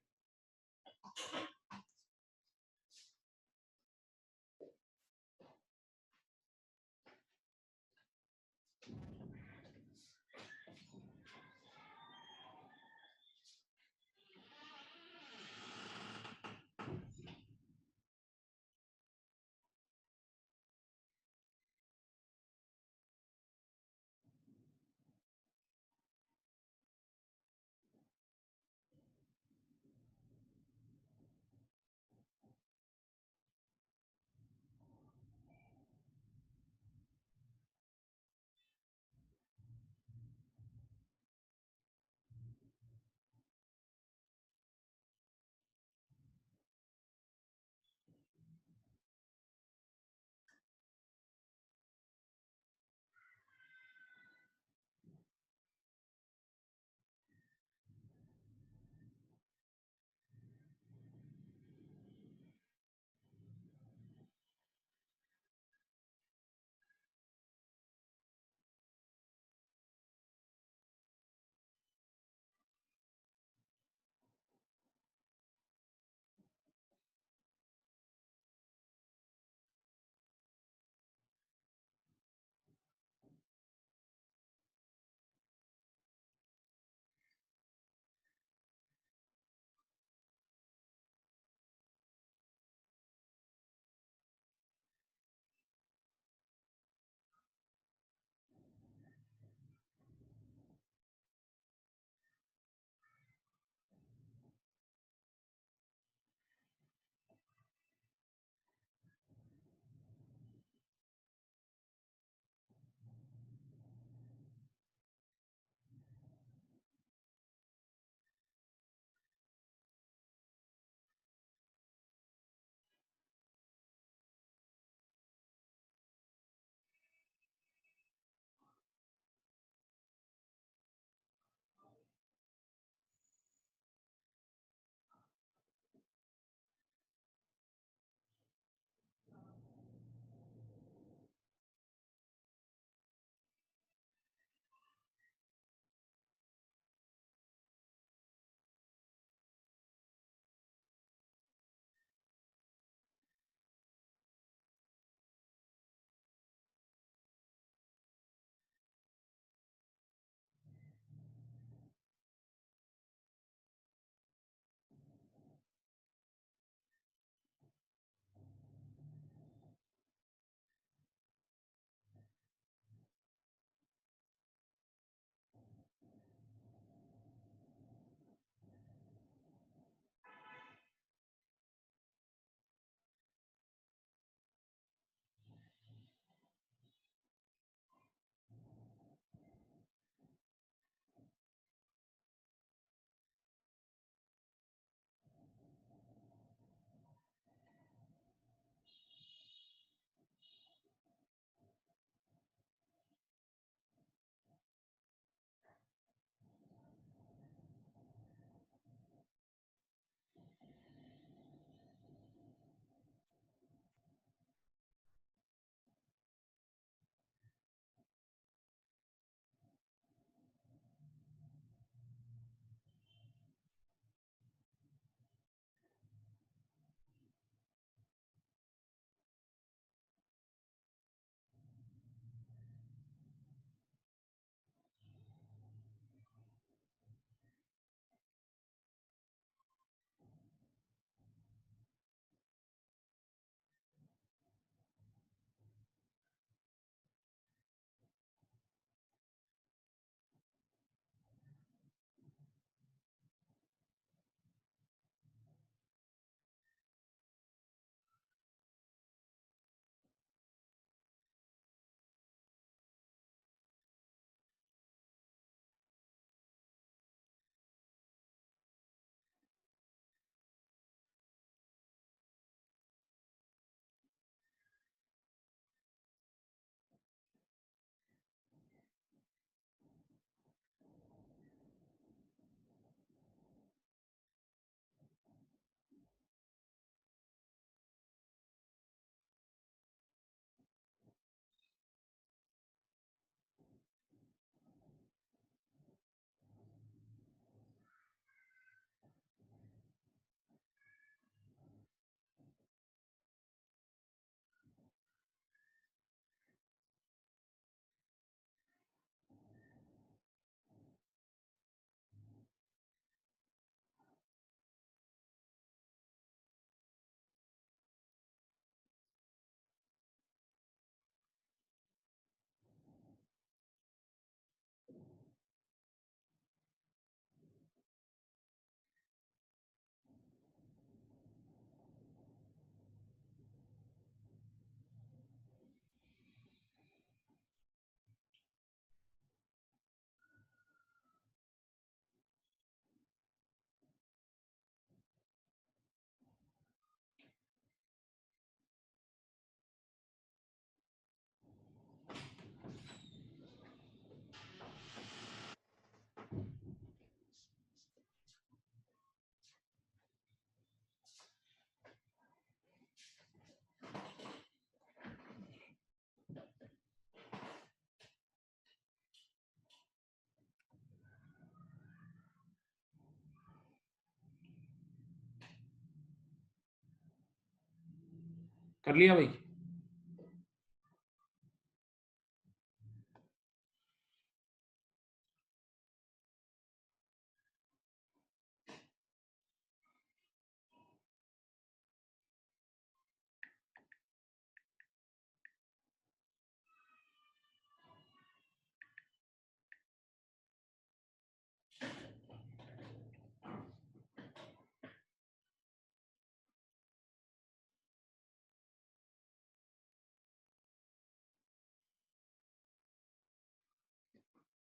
कर लिया भाई?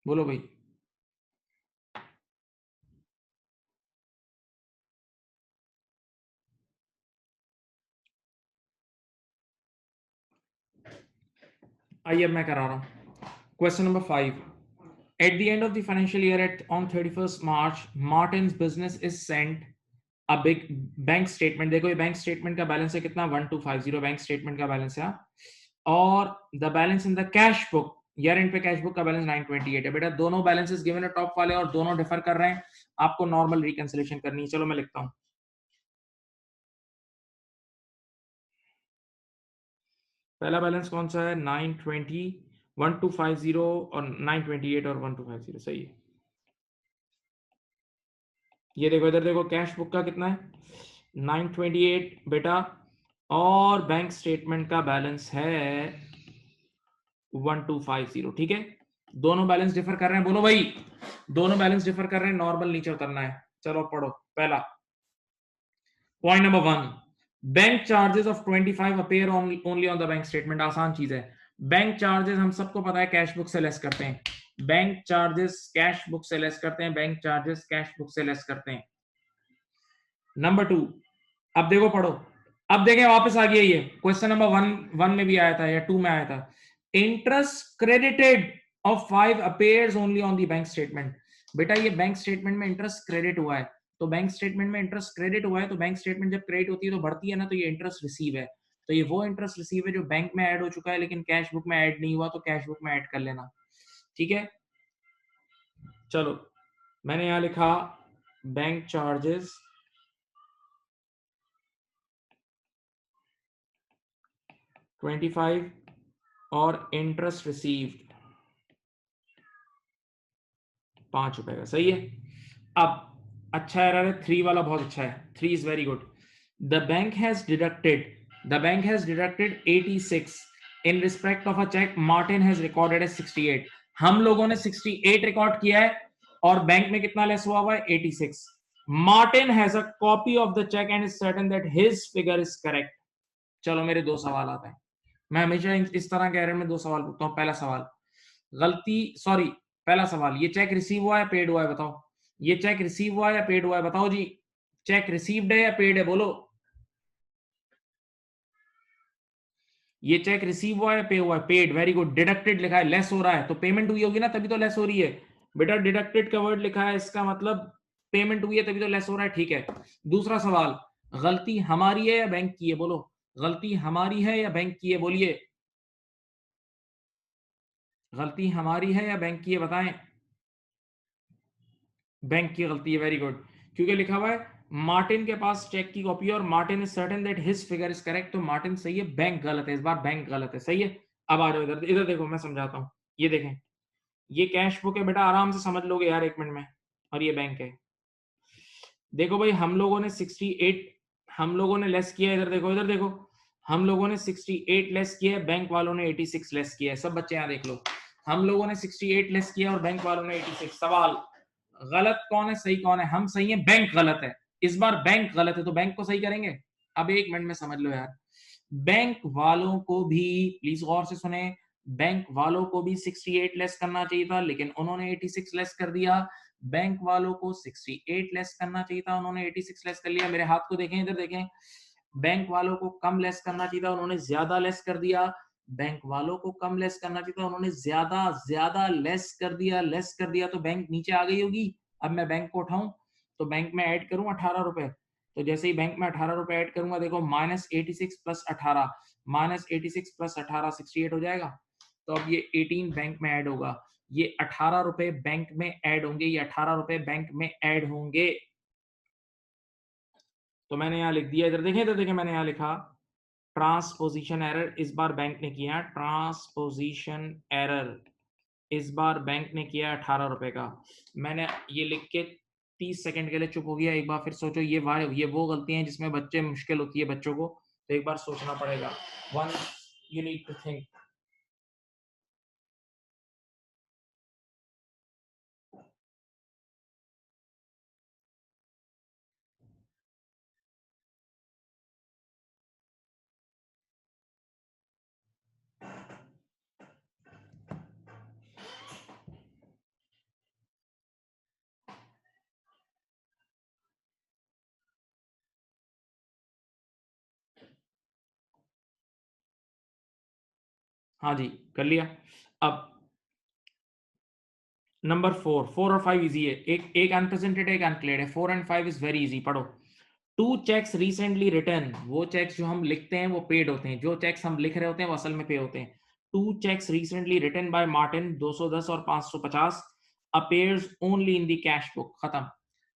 बोलो भाई। आइए अब मैं करा रहा हूं। Question number 5। At the end of the financial year on 31st March, Martin's business is sent a big bank statement. देखो ये बैंक स्टेटमेंट का बैलेंस है कितना, 1250 बैंक स्टेटमेंट का बैलेंस है। और the balance in the cash book, year and पे cash book का बैलेंस 928 है। बेटा दोनों बैलेंसेस गिवन है टॉप वाले और दोनों डिफर कर रहे हैं, आपको नॉर्मल रिकंसिलेशन करनी है। चलो मैं लिखता हूं। पहला बैलेंस कौन सा है, 920, 1250 और 928 और 1250, सही है। ये देखो इधर देखो, कैश बुक का कितना है 928 बेटा, और बैंक स्टेटमेंट का बैलेंस है 1250। ठीक है, दोनों बैलेंस डिफर कर रहे हैं। बोलो भाई, दोनों बैलेंस डिफर कर रहे हैं, नॉर्मल नीचे उतरना है। चलो पढ़ो। पहला point number 1, bank charges of 25 appear only on the bank statement. आसान चीज है, बैंक चार्जेस हम सबको पता है कैश बुक से लेस करते हैं। बैंक चार्जेस कैश बुक से लेस करते हैं, बैंक चार्जेस कैश बुक से लेस करते हैं। नंबर 2, अब देखो पढ़ो, अब देखें वापस आ गया ये क्वेश्चन नंबर 1 में भी आया था या 2 में आया था। Interest credited of 5 appears only on the bank statement. बेटा ये बैंक स्टेटमेंट में इंटरेस्ट क्रेडिट हुआ है, तो बैंक स्टेटमेंट में इंटरेस्ट क्रेडिट हुआ है, तो बैंक स्टेटमेंट जब क्रेडिट होती है तो बढ़ती है ना, तो ये इंटरेस्ट रिसीव है। तो ये वो इंटरेस्ट रिसीव है जो बैंक में ऐड हो चुका है लेकिन कैश बुक में ऐड नहीं हुआ, तो कैश बुक में ऐड कर लेना। ठीक है, चलो मैंने यहां लिखा बैंक चार्जेस $25 और इंटरेस्ट रिसीव्ड ₹5 का, सही है। अब अच्छा एरर है, 3 वाला बहुत अच्छा है, 3 is very good. The bank has deducted 86 in respect of a cheque Martin has recorded as 68। हम लोगों ने 68 रिकॉर्ड किया है और बैंक में कितना लेस हुआ हुआ है, 86। Martin has a copy of the cheque and is certain that his figure is correct. चलो मेरे 2 सवाल आते हैं। मैं हमेशा इस तरह के एरर में 2 सवाल पूछता हूँ। पहला सवाल, गलती सॉरी पहला सवाल, ये चेक रिसीव हुआ है पेड हुआ है, बताओ। ये चेक रिसीव हुआ है या पेड हुआ है, बताओ जी। चेक रिसीव्ड है या पेड है, बोलो। ये चेक रिसीव हुआ है पे हुआ है, पेड, वेरी गुड। डिडक्टेड लिखा है, लेस हो रहा है, तो पेमेंट हुई होगी ना, तभी तो लेस हो रही है। बेटा डिडक्टेड का वर्ड लिखा है, इसका मतलब पेमेंट हुई है तभी तो लेस हो रहा है। ठीक है, दूसरा सवाल, गलती हमारी है या बैंक की है, बोलो। गलती हमारी है या बैंक की है, बोलिए। गलती हमारी है या बैंक की है, बताएं। बैंक की गलती है, वेरी गुड। क्योंकि लिखा हुआ है मार्टिन के पास चेक की कॉपी है और Martin is certain that his figure is correct, तो मार्टिन सही है, बैंक गलत है। इस बार बैंक गलत है, सही है। अब आ जाओ इधर, इधर देखो मैं समझाता हूँ। ये देखें, ये कैश बुक है बेटा, आराम से समझ लोगे यार 1 मिनट में। और ये बैंक है। देखो भाई, हम लोगों ने 68 हम लोगों ने लेस किया, इधर देखो, इधर देखो, हम लोगों ने 68 लेस किया है, बैंक वालों ने 86 लेस किया है। सब बच्चे यहाँ देख लो, हम लोगों ने 68 लेस किया और बैंक वालों ने 86। सवाल, गलत कौन है सही कौन है, हम सही है, बैंक गलत है। इस बार बैंक गलत है तो बैंक को सही करेंगे। अब 1 मिनट में समझ लो यार, बैंक वालों को भी, प्लीज गौर से सुने, बैंक वालों को भी 68 लेस करना चाहिए था लेकिन उन्होंने 86 लेस कर दिया। बैंक वालों को 68 लेस करना चाहिए था, उन्होंने 86 लेस कर लिया। मेरे हाथ को देखें, इधर देखें, बैंक वालों को कम लेस करना चाहिए था, उन्होंने ज्यादा लेस कर दिया। बैंक वालों को कम लेस करना चाहिए था, उन्होंने ज्यादा ज्यादा लेस कर दिया, तो बैंक नीचे आ गई होगी। अब मैं बैंक को उठाऊं तो बैंक में ऐड करूं 18 रुपए, तो जैसे ही बैंक में 18 रुपए ऐड करूंगा, देखो -86 प्लस 18, -86 प्लस 18 68 हो जाएगा। तो अब ये 18 बैंक में ऐड होगा, ये 18 रुपए बैंक में ऐड होंगे, ये 18 रुपए बैंक में ऐड होंगे। तो मैंने यहाँ लिख दिया, इधर देखें मैंने यहाँ लिखा ट्रांसपोजिशन एरर इस बार बैंक ने किया, ट्रांसपोजिशन एरर इस बार बैंक ने किया 18 रुपए का। मैंने ये लिख के 30 सेकंड के लिए चुप हो गया। एक बार फिर सोचो, ये वो गलतियां हैं जिसमें बच्चे मुश्किल होती है बच्चों को, तो एक बार सोचना पड़ेगा। One you need to think. हाँ जी, कर लिया। अब नंबर 4 और 5 इजी है। एक अनप्रेजेंटेड, एक अनक्लेयर्ड है। 4 एंड 5 इज वेरी इजी, पढ़ो। 2 चेक्स रिसेंटली रिटर्न, वो चेक्स जो हम लिखते हैं वो पेड होते हैं, जो चेक्स हम लिख रहे होते हैं वो असल में पे होते हैं। 2 cheques recently return by Martin, 210 और 550, appears only in the cash book. खत्म।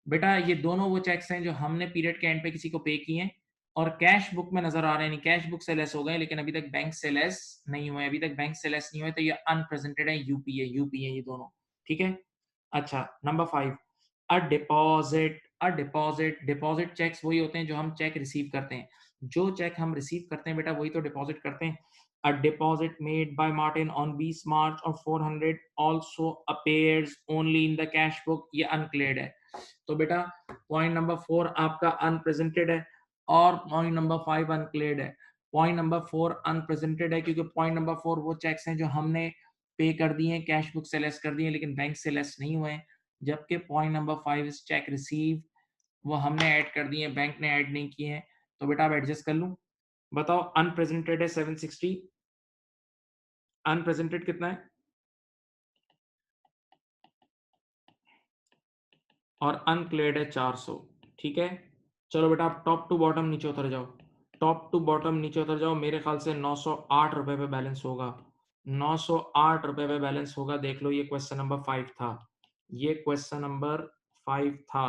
बेटा ये दोनों वो चेक्स हैं जो हमने पीरियड के एंड पे किसी को पे किए हैं और कैश बुक में नजर आ रहे हैं, नहीं कैश बुक से लेस हो गए लेकिन अभी तक बैंक से लेस नहीं हुए, अभी तक बैंक से लेस नहीं हुए, तो ये अनप्रेजेंटेड है, यूपी है ये दोनों। ठीक है। अच्छा, नंबर 5, डिपॉजिट चेक्स वही होते हैं जो हम चेक रिसीव करते हैं। जो चेक हम रिसीव करते हैं बेटा वही तो डिपॉजिट करते हैं। A deposit made by Martin on 20 मार्च और 400 also appears only in the cash book, ये अनक्लेयर्ड है। तो बेटा पॉइंट नंबर 4 आपका अनप्रेजेंटेड है और पॉइंट नंबर 5 अनक्लेयर्ड है। पॉइंट नंबर 4 अनप्रेजेंटेड है क्योंकि पॉइंट नंबर 4 वो चेक्स हैं जो हमने पे कर दिए हैं, कैश बुक से लेस कर दिए लेकिन बैंक से लेस नहीं हुए। जबकि point number 5 is check receive, वो हमने ऐड कर दिए, बैंक ने ऐड नहीं किए हैं। तो बेटा आप एडजस्ट कर लूं। बताओ, अनप्रेजेंटेड है 760, अनप्रेजेंटेड कितना है और अनक्लेयर्ड है 400। ठीक है, चलो बेटा आप टॉप टू बॉटम नीचे उतर जाओ, टॉप टू बॉटम नीचे उतर जाओ। मेरे ख्याल से 908 रुपए पे बैलेंस होगा, 908 रुपए पे बैलेंस होगा। देख लो, ये क्वेश्चन नंबर 5 था, ये क्वेश्चन नंबर 5 था।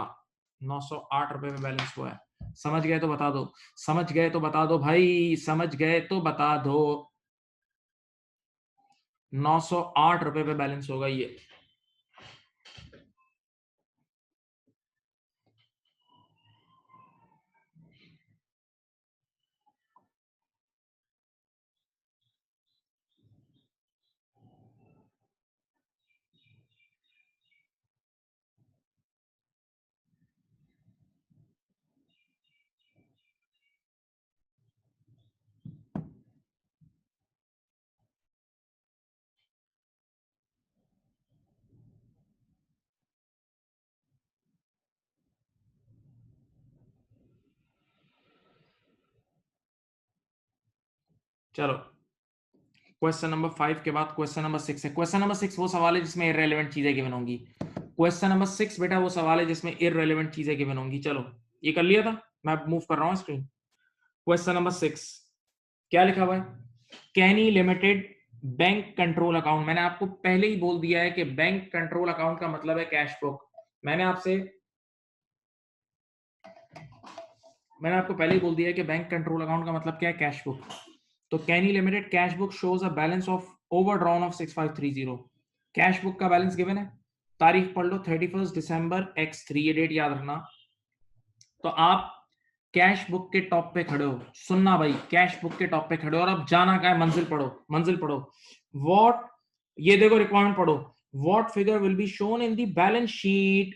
908 रुपए पे बैलेंस हुआ है। समझ गए तो बता दो, समझ गए तो बता दो भाई, समझ गए तो बता दो। 908 रुपए पे बैलेंस होगा ये। चलो, क्वेश्चन नंबर 5 के बाद क्वेश्चन नंबर 6 है। क्वेश्चन नंबर 6 वो सवाल है जिसमें इररेलेवेंट चीजें गिवन होंगी। क्वेश्चन नंबर 6 बेटा वो सवाल है जिसमें इररेलेवेंट चीजें गिवन होंगी। चलो, ये कर लिया था, मैं मूव कर रहा हूं स्क्रीन। क्वेश्चन नंबर 6 क्या लिखा हुआ है? कैनी लिमिटेड बैंक कंट्रोल अकाउंट। मैंने आपको पहले ही बोल दिया है कि बैंक कंट्रोल अकाउंट का मतलब है कैश बुक। मैंने आपको पहले ही बोल दिया है कि बैंक कंट्रोल अकाउंट का मतलब क्या है, कैश बुक। तो Kenny limited cash book shows a balance of overdrawn of 6530। Cash book का बैलेंस गिवन है, तारीख पढ़ लो 31 दिसंबर x3, ये डेट याद रखना। तो आप कैश बुक के टॉप पे खड़े हो, सुनना भाई, कैश बुक के टॉप पे खड़े हो और अब जाना क्या है, मंजिल पढ़ो, मंजिल पढ़ो। व्हाट, ये देखो रिक्वायरमेंट पढ़ो। What figure will be shown in the balance sheet,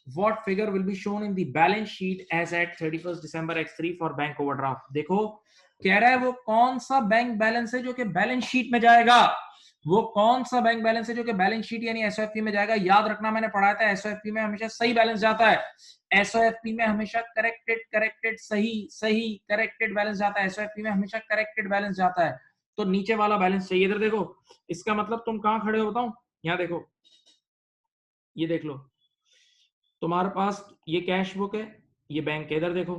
what figure will be shown in the balance sheet as at 31st December x3 for bank overdraft। देखो कह रहा है वो कौन सा बैंक बैलेंस है जो कि बैलेंस शीट में जाएगा, वो कौन सा बैंक बैलेंस है जो कि बैलेंस शीट यानी एसओएफपी में जाएगा। याद रखना, मैंने पढ़ाया था एसओएफपी में हमेशा सही बैलेंस जाता है, एसओएफपी में हमेशा करेक्टेड सही करेक्टेड बैलेंस जाता है, एसओएफपी में हमेशा करेक्टेड बैलेंस जाता है। तो नीचे वाला बैलेंस चाहिए। इधर देखो, इसका मतलब तुम कहां खड़े हो बताओ, यहां देखो, ये देख लो, तुम्हारे पास ये कैश बुक है, ये बैंक है। इधर देखो,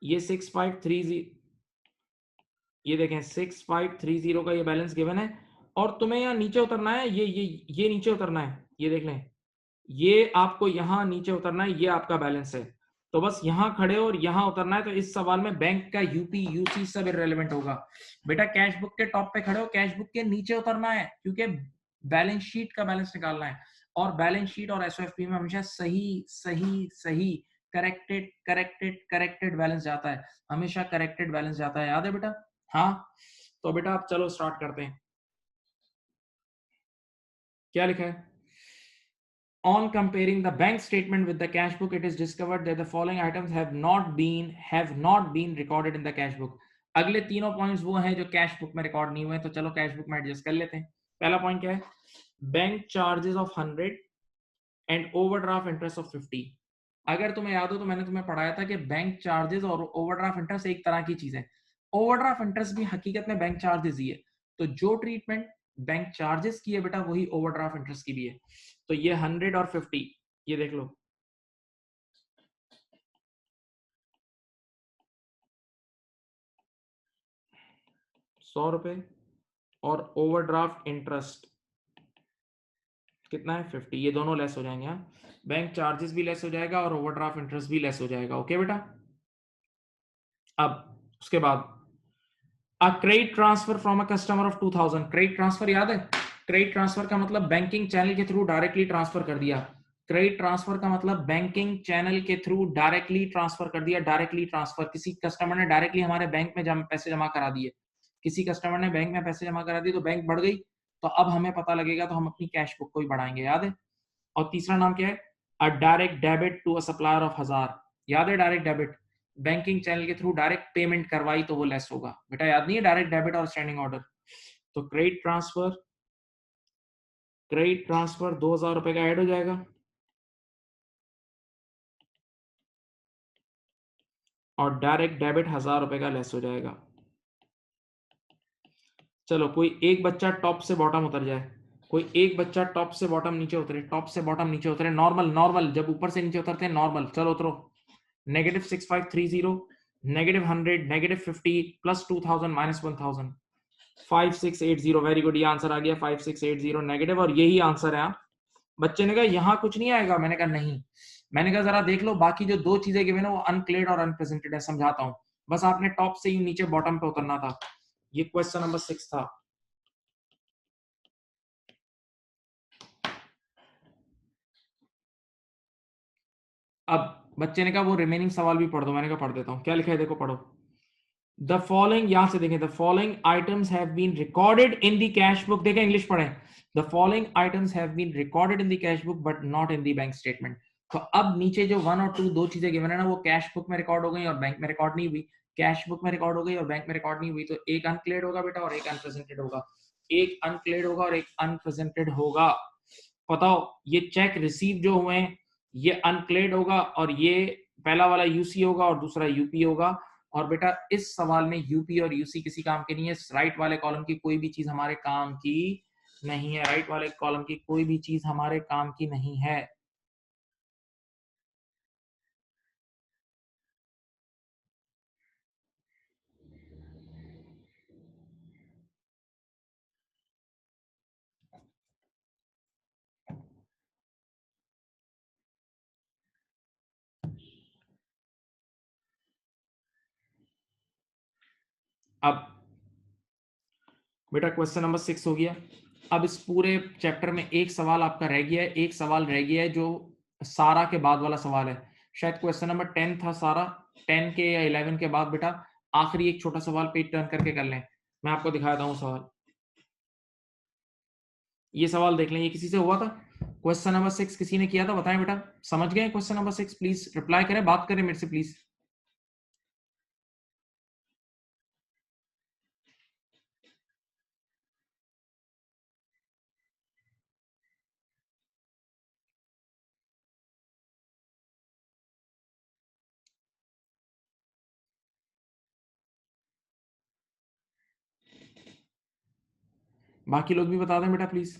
ये 6530, ये देखें 6530 का ये बैलेंस गिवन है और तुम्हें यहाँ नीचे उतरना है, ये नीचे उतरना है, ये देख लें, ये आपको यहाँ नीचे उतरना है, ये आपका बैलेंस है। तो बस यहां खड़े हो और यहां उतरना है। तो इस सवाल में बैंक का यूपी यूसी सब इररिलेवेंट होगा। बेटा कैश बुक के टॉप पे खड़े हो, कैश बुक के नीचे उतरना है, क्योंकि बैलेंस शीट का बैलेंस निकालना है। और बैलेंस शीट और एसओएफपी में हमेशा सही सही सही करेक्टेड करेक्टेड करेक्टेड बैलेंस जाता है, हमेशा करेक्टेड बैलेंस जाता है, याद है बेटा? हाँ, तो बेटा आप चलो स्टार्ट करते हैं। क्या लिखा है? On comparing the bank statement with the cash book, it is discovered that the following items have not been recorded in the cash book. अगले तीनों पॉइंट्स वो हैं जो कैश बुक में रिकॉर्ड नहीं हुए, तो चलो कैश बुक में एडजस्ट कर लेते हैं। पहला पॉइंट क्या है? Bank charges of 100 and overdraft interest of 50। अगर तुम्हें याद हो तो मैंने तुम्हें पढ़ाया था कि बैंक चार्जेस और ओवरड्राफ्ट इंटरेस्ट एक तरह की चीज है। ओवरड्राफ्ट इंटरेस्ट भी हकीकत में बैंक चार्जेस ही है। तो जो ट्रीटमेंट बैंक चार्जेस की है बेटा, वही ओवरड्राफ्ट इंटरेस्ट की भी है। तो ये 100 और 50, ये देख लो, 100 रुपए, और ओवरड्राफ्ट इंटरेस्ट कितना है? 50। ये दोनों लेस हो जाएंगे। हाँ, बैंक चार्जेस भी लेस हो जाएगा और ओवरड्राफ्ट इंटरेस्ट भी लेस हो जाएगा। ओके बेटा। अब उसके बाद a credit transfer from a customer of 2000। Credit transfer याद है? क्रेडिट ट्रांसफर का मतलब बैंकिंग चैनल के थ्रू डायरेक्टली ट्रांसफर कर दिया। क्रेडिट ट्रांसफर का मतलब बैंकिंग चैनल के थ्रू डायरेक्टली ट्रांसफर कर दिया। डायरेक्टली ट्रांसफर, किसी कस्टमर ने डायरेक्टली हमारे बैंक में पैसे जमा करा दिए, किसी कस्टमर ने बैंक में पैसे जमा करा दिए, तो बैंक बढ़ गई। तो अब हमें पता लगेगा, तो हम अपनी कैश बुक को भी बढ़ाएंगे, याद है? और तीसरा नाम क्या है? A direct debit to a supplier of 1000। याद है डायरेक्ट डेबिट? बैंकिंग चैनल के थ्रू डायरेक्ट पेमेंट करवाई तो वो लेस होगा। बेटा याद नहीं है डायरेक्ट डेबिट और स्टैंडिंग ऑर्डर? तो क्रेडिट ट्रांसफर 2000 रुपए का ऐड हो जाएगा, और डायरेक्ट डेबिट 1000 रुपए का लेस हो जाएगा। चलो कोई एक बच्चा टॉप से बॉटम उतर जाए, कोई एक बच्चा टॉप से बॉटम नीचे उतरे, टॉप से बॉटम नीचे उतरे, नॉर्मल नॉर्मल, जब ऊपर से नीचे उतरते हैं नॉर्मल। चलो उतरो। -6530, -100, -50, +2000, -1000, 5680। वेरी गुड, ये आंसर आ गया 5680 नेगेटिव, और यही आंसर है। बच्चे ने कहा यहाँ कुछ नहीं आएगा, मैंने कहा नहीं। मैंने कहा जरा देख लो, बाकी जो दो चीजें गिवन है वो अनक्लेड और अनप्रेजेंटेड है, समझाता हूँ। बस आपने टॉप से ही नीचे बॉटम पे उतरना था। ये क्वेश्चन नंबर 6 था। अब बच्चे ने कहा वो रिमेनिंग सवाल भी पढ़ दो, मैंने कहा पढ़ देता हूँ। क्या लिखा है देखो, पढ़ो। द फॉलोइंग, यहां से देखें, the following items have been recorded in the cash book. देखें इंग्लिश पढ़ें। The following items have been recorded in the cash book but not in the bank statement. तो अब नीचे जो 1 और 2 दो चीजें गिवन है ना, वो कैश बुक में रिकॉर्ड हो गई और बैंक में रिकॉर्ड नहीं हुई। कैश बुक में रिकॉर्ड हो गई और बैंक में रिकॉर्ड नहीं हुई, तो एक अनक्लेड होगा बेटा और एक अनप्रेजेंटेड होगा। एक अनक्लेड होगा और एक अनप्रेजेंटेड होगा। बताओ, ये चेक रिसीव जो हुए हैं, ये अनक्लेड होगा, और ये पहला वाला यूसी होगा और दूसरा यूपी होगा। और बेटा इस सवाल में यूपी और यूसी किसी काम के नहीं है। राइट वाले कॉलम की कोई भी चीज हमारे काम की नहीं है। राइट वाले कॉलम की कोई भी चीज हमारे काम की नहीं है। अब बेटा क्वेश्चन नंबर 6 हो गया। अब इस पूरे चैप्टर में एक सवाल आपका रह गया है, एक सवाल रह गया है जो सारा के बाद वाला सवाल है। शायद क्वेश्चन नंबर 10 था सारा, 10 के या 11 के बाद बेटा आखिरी एक छोटा सवाल पेज टर्न करके कर लें। मैं आपको दिखाता हूँ सवाल। ये सवाल देख लें, ये किसी से हुआ था? क्वेश्चन नंबर 6 किसी ने किया था? बताएं बेटा, समझ गए क्वेश्चन नंबर 6? प्लीज रिप्लाई करें, बात करें मेरे से प्लीज। बाकी लोग भी बता दें बेटा प्लीज।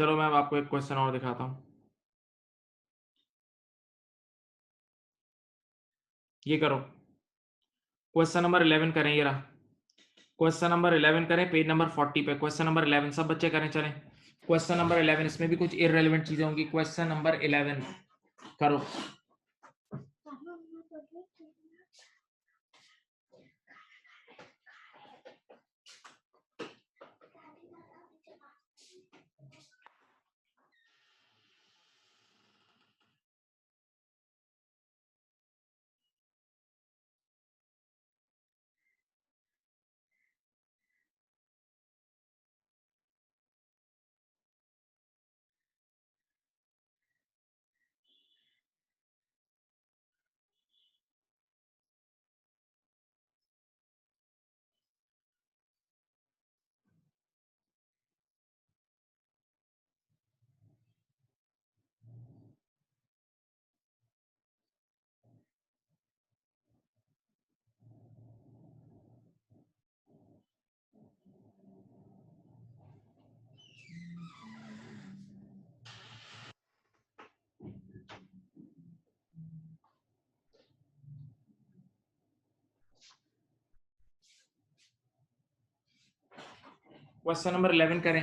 चलो मैं अब आपको एक क्वेश्चन और दिखाता हूं, ये करो। क्वेश्चन नंबर 11 करें, ये रहा क्वेश्चन नंबर 11 करें, पेज नंबर 40 पे क्वेश्चन नंबर 11 सब बच्चे करें, चलें। क्वेश्चन नंबर 11, इसमें भी कुछ इररेलेवेंट चीजें होंगी। क्वेश्चन नंबर 11 करो। क्वेश्चन नंबर 11 करें।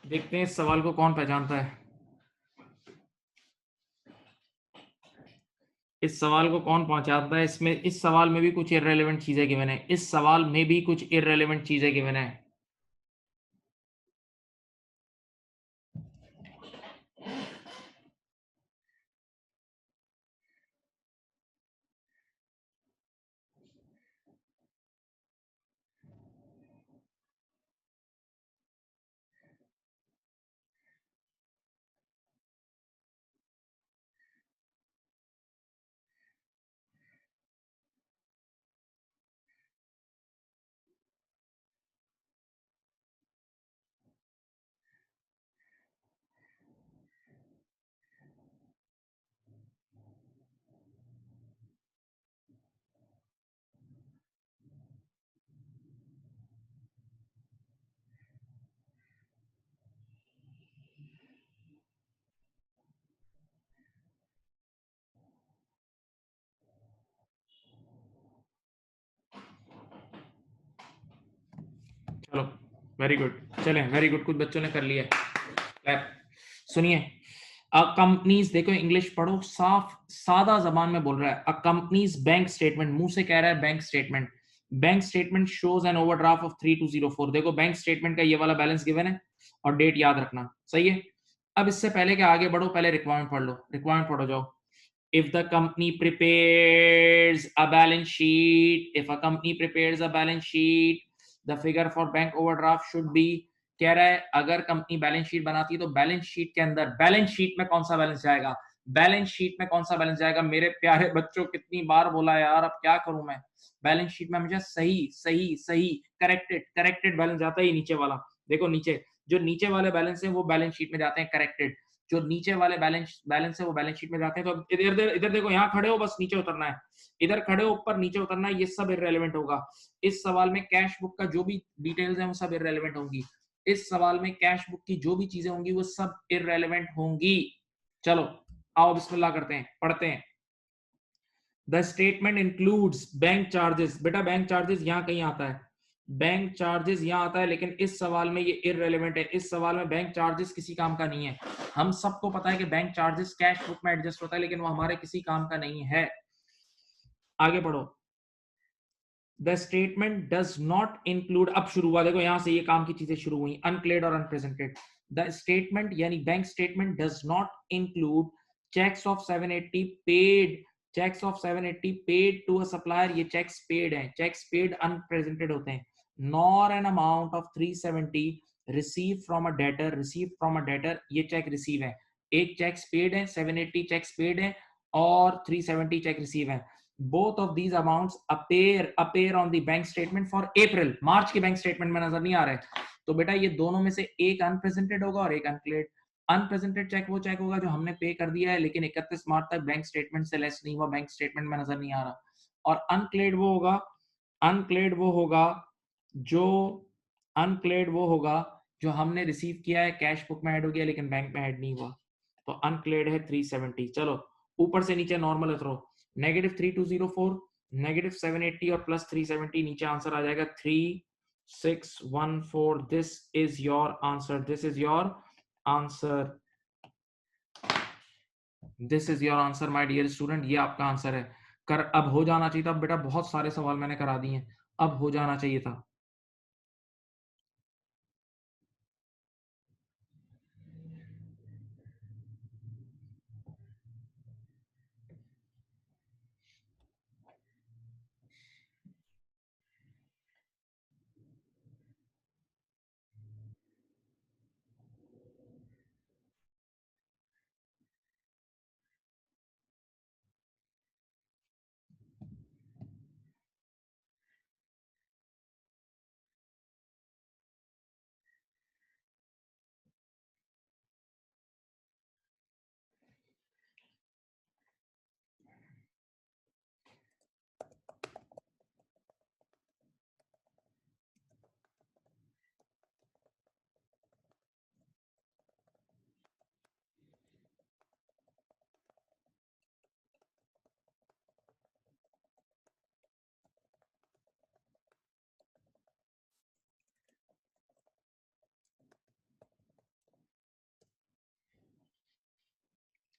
देखते हैं इस सवाल को कौन पहचानता है। इस सवाल को कौन पहचानता है। इसमें इस सवाल में भी कुछ इररेलेवेंट चीजें गिवन है। इस सवाल में भी कुछ इररेलेवेंट चीजें गिवन है। चलो वेरी गुड, चलें वेरी गुड, कुछ बच्चों ने कर लिया है। सुनिए, अ कंपनीज, देखो इंग्लिश पढ़ो, साफ सादा जबान में बोल रहा है। अ कंपनीज बैंक स्टेटमेंट, मुंह से कह रहा है bank statement. Bank statement shows N overdraft of 3204। देखो बैंक स्टेटमेंट का ये वाला बैलेंस गिवन है और डेट याद रखना, सही है। अब इससे पहले कि आगे बढ़ो, पहले रिक्वायरमेंट पढ़ लो। रिक्वायरमेंट पढ़ो जाओ। If the company prepares a balance sheet, if a company prepares a balance sheet, the figure for bank overdraft should be, कह रहा है अगर कंपनी बैलेंस शीट बनाती है तो बैलेंस शीट के अंदर, बैलेंस शीट में कौन सा बैलेंस जाएगा, बैलेंस शीट में कौन सा बैलेंस जाएगा। मेरे प्यारे बच्चों, कितनी बार बोला यार, अब क्या करूं मैं। बैलेंस शीट में हमेशा सही सही सही करेक्टेड करेक्टेड बैलेंस जाता है। नीचे वाला देखो, नीचे जो नीचे वाले बैलेंस है वो बैलेंस शीट में जाते हैं करेक्टेड। जो नीचे वाले बैलेंस है वो बैलेंस शीट में जाते हैं। तो इधर देखो, यहाँ खड़े हो, बस नीचे उतरना है। इधर खड़े हो, ऊपर नीचे उतरना है। ये सब इररेलेवेंट होगा। इस सवाल में कैश बुक का जो भी डिटेल्स है वो सब इररेलेवेंट होंगी। इस सवाल में कैश बुक की जो भी चीजें होंगी वो सब इररेलेवेंट होंगी। चलो आओ बिस्मिल्लाह करते हैं, पढ़ते हैं। The statement includes bank charges. बेटा बैंक चार्जेस यहाँ कहीं आता है, बैंक चार्जेस यहाँ आता है, लेकिन इस सवाल में ये इररेलेवेंट है। इस सवाल में बैंक चार्जेस किसी काम का नहीं है। हम सबको पता है कि बैंक चार्जेस कैश बुक में एडजस्ट होता है, लेकिन वो हमारे किसी काम का नहीं है। आगे बढ़ो। The statement does not include, अब शुरू हुआ, देखो यहां से ये काम की चीजें शुरू हुई, अनक्लेयर्ड और अनप्रेजेंटेड। द स्टेटमेंट यानी bank statement does not include cheques of 780 paid, cheques of 780 paid to a supplier, ये चेक्स पेड हैं, चेक्स पेड अनप्रेजेंटेड होते हैं. Nor an amount of 370 receive from a debtor, receive from a debtor, ये cheque receive है. एक checks paid है, 780 checks paid है और 370 चेक रिसीव है. Both of these amounts appear on the bank statement for April. March के bank statement में नजर नहीं आ रहे. तो बेटा ये दोनों में से एक अनप्रेजेंटेड होगा और एक अनक्लेयर्ड. अनप्रेजेंटेड चेक वो चेक होगा जो हमने पे कर दिया है लेकिन 31 मार्च तक बैंक स्टेटमेंट से लेस नहीं हुआ, बैंक स्टेटमेंट में नजर नहीं आ रहा. और अनक्लेयर्ड वो होगा, अनक्लेयर्ड वो होगा जो अनक्लेयर्ड वो होगा जो हमने रिसीव किया है, कैश बुक में ऐड हो गया लेकिन बैंक में ऐड नहीं हुआ. तो अनक्लेयर्ड है 370. चलो ऊपर से नीचे नॉर्मल उतरो. -3204, -780 और +370, नीचे आंसर आ जाएगा 3614. This is your answer, this is your answer, this is your answer my dear student. ये आपका आंसर है. कर अब हो जाना चाहिए था बेटा, बहुत सारे सवाल मैंने करा दिए हैं, अब हो जाना चाहिए था.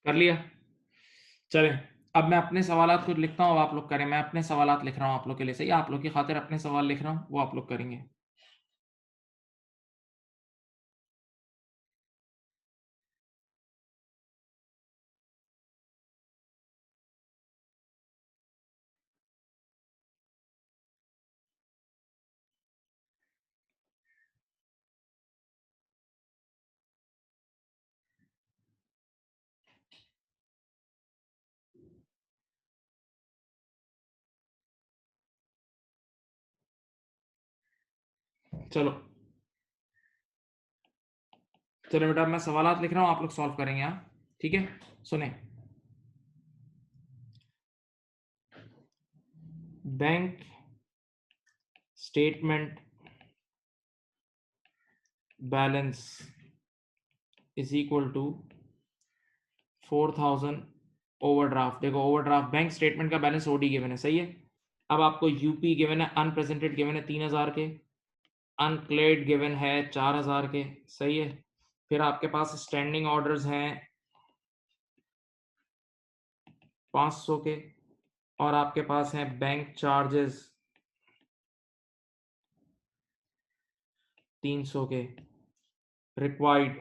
कर लिया. चलें, अब मैं अपने सवालात कुछ लिखता हूँ, अब आप लोग करें. मैं अपने सवालात लिख रहा हूँ आप लोग के लिए, सही. आप लोग की खातिर अपने सवाल लिख रहा हूँ, वो आप लोग करेंगे. चलो चलो बेटा, मैं सवालात लिख रहा हूँ, आप लोग सॉल्व करेंगे. हाँ ठीक है, सुने. Bank statement balance is equal to 4000 overdraft. देखो ओवरड्राफ्ट बैंक स्टेटमेंट का बैलेंस ओडी गिवन है, सही है. अब आपको यूपी गिवन है, अनप्रेजेंटेड गिवन है 3000 के, अनक्लेयर्ड गिवन है 4000 के, सही है. फिर आपके पास स्टैंडिंग ऑर्डर्स हैं 500 के, और आपके पास हैं बैंक चार्जेस 300 के. Required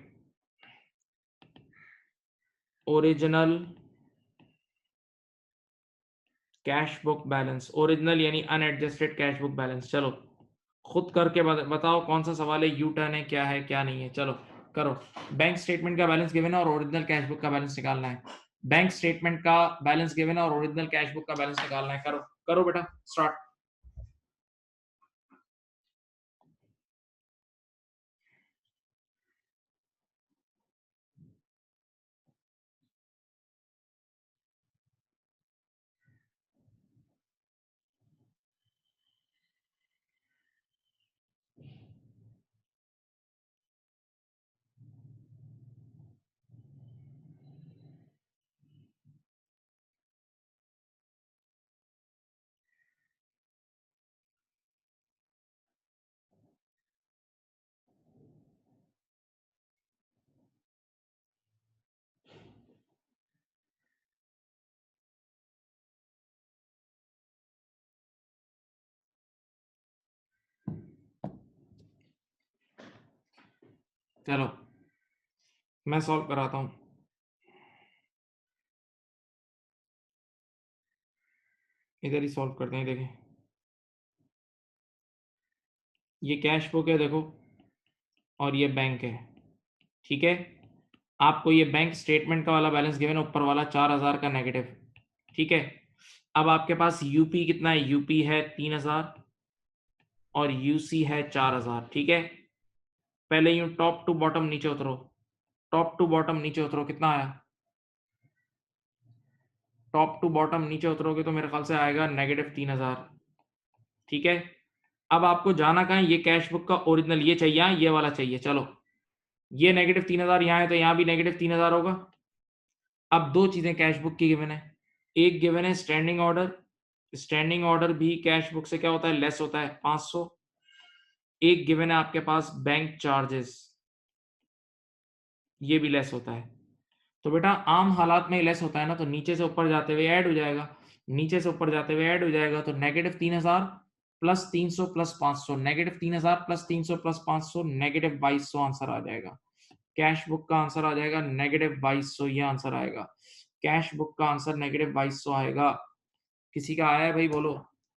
original cash book balance, original यानी अनएडजस्टेड कैश बुक बैलेंस. चलो खुद करके बताओ कौन सा सवाल है, यू टर्न है, क्या है क्या नहीं है. चलो करो. बैंक स्टेटमेंट का बैलेंस गिवन है और ओरिजिनल कैश बुक का बैलेंस निकालना है. बैंक स्टेटमेंट का बैलेंस गिवन है और ओरिजिनल कैश बुक का बैलेंस निकालना है. करो करो बेटा, स्टार्ट. चलो मैं सॉल्व कराता हूँ. इधर ही सॉल्व करते हैं। देखें, ये कैश बुक है देखो, और ये बैंक है, ठीक है। आपको ये बैंक स्टेटमेंट का वाला बैलेंस गिवन है, ऊपर वाला 4000 का नेगेटिव, ठीक है। अब आपके पास यूपी कितना है, यूपी है 3000 और यूसी है 4000, ठीक है। पहले यूं टॉप टू बॉटम नीचे उतरो, टॉप टू बॉटम नीचे उतरो, कितना आया? टॉप टू बॉटम नीचे उतरोगे तो मेरे ख्याल से आएगा -3000, ठीक है। अब आपको जाना कहाँ है, ये कैश बुक का ओरिजिनल ये चाहिए, ये वाला चाहिए। चलो, ये -3000 यहाँ है तो यहाँ भी -3000 होगा। अब दो चीजें कैश बुक की गिवन है, एक गिवन है स्टैंडिंग ऑर्डर, स्टैंडिंग ऑर्डर भी कैश बुक से क्या होता है, लेस होता है 500। एक गिवन है आपके पास बैंक चार्जेस, ये भी लेस होता है। तो बेटा आम हालात में लेस होता है ना, तो नीचे से ऊपर जाते हुए ऐड हो जाएगा, नीचे से ऊपर जाते हुए ऐड हो जाएगा। तो -3000 plus 300 plus 500, -3000 plus 300 plus 500, -2200 answer आ जाएगा। कैश बुक का आंसर आ जाएगा -2200, ये आंसर आएगा। कैश बुक का आंसर -2200 आएगा। किसी का आया है भाई, बोलो,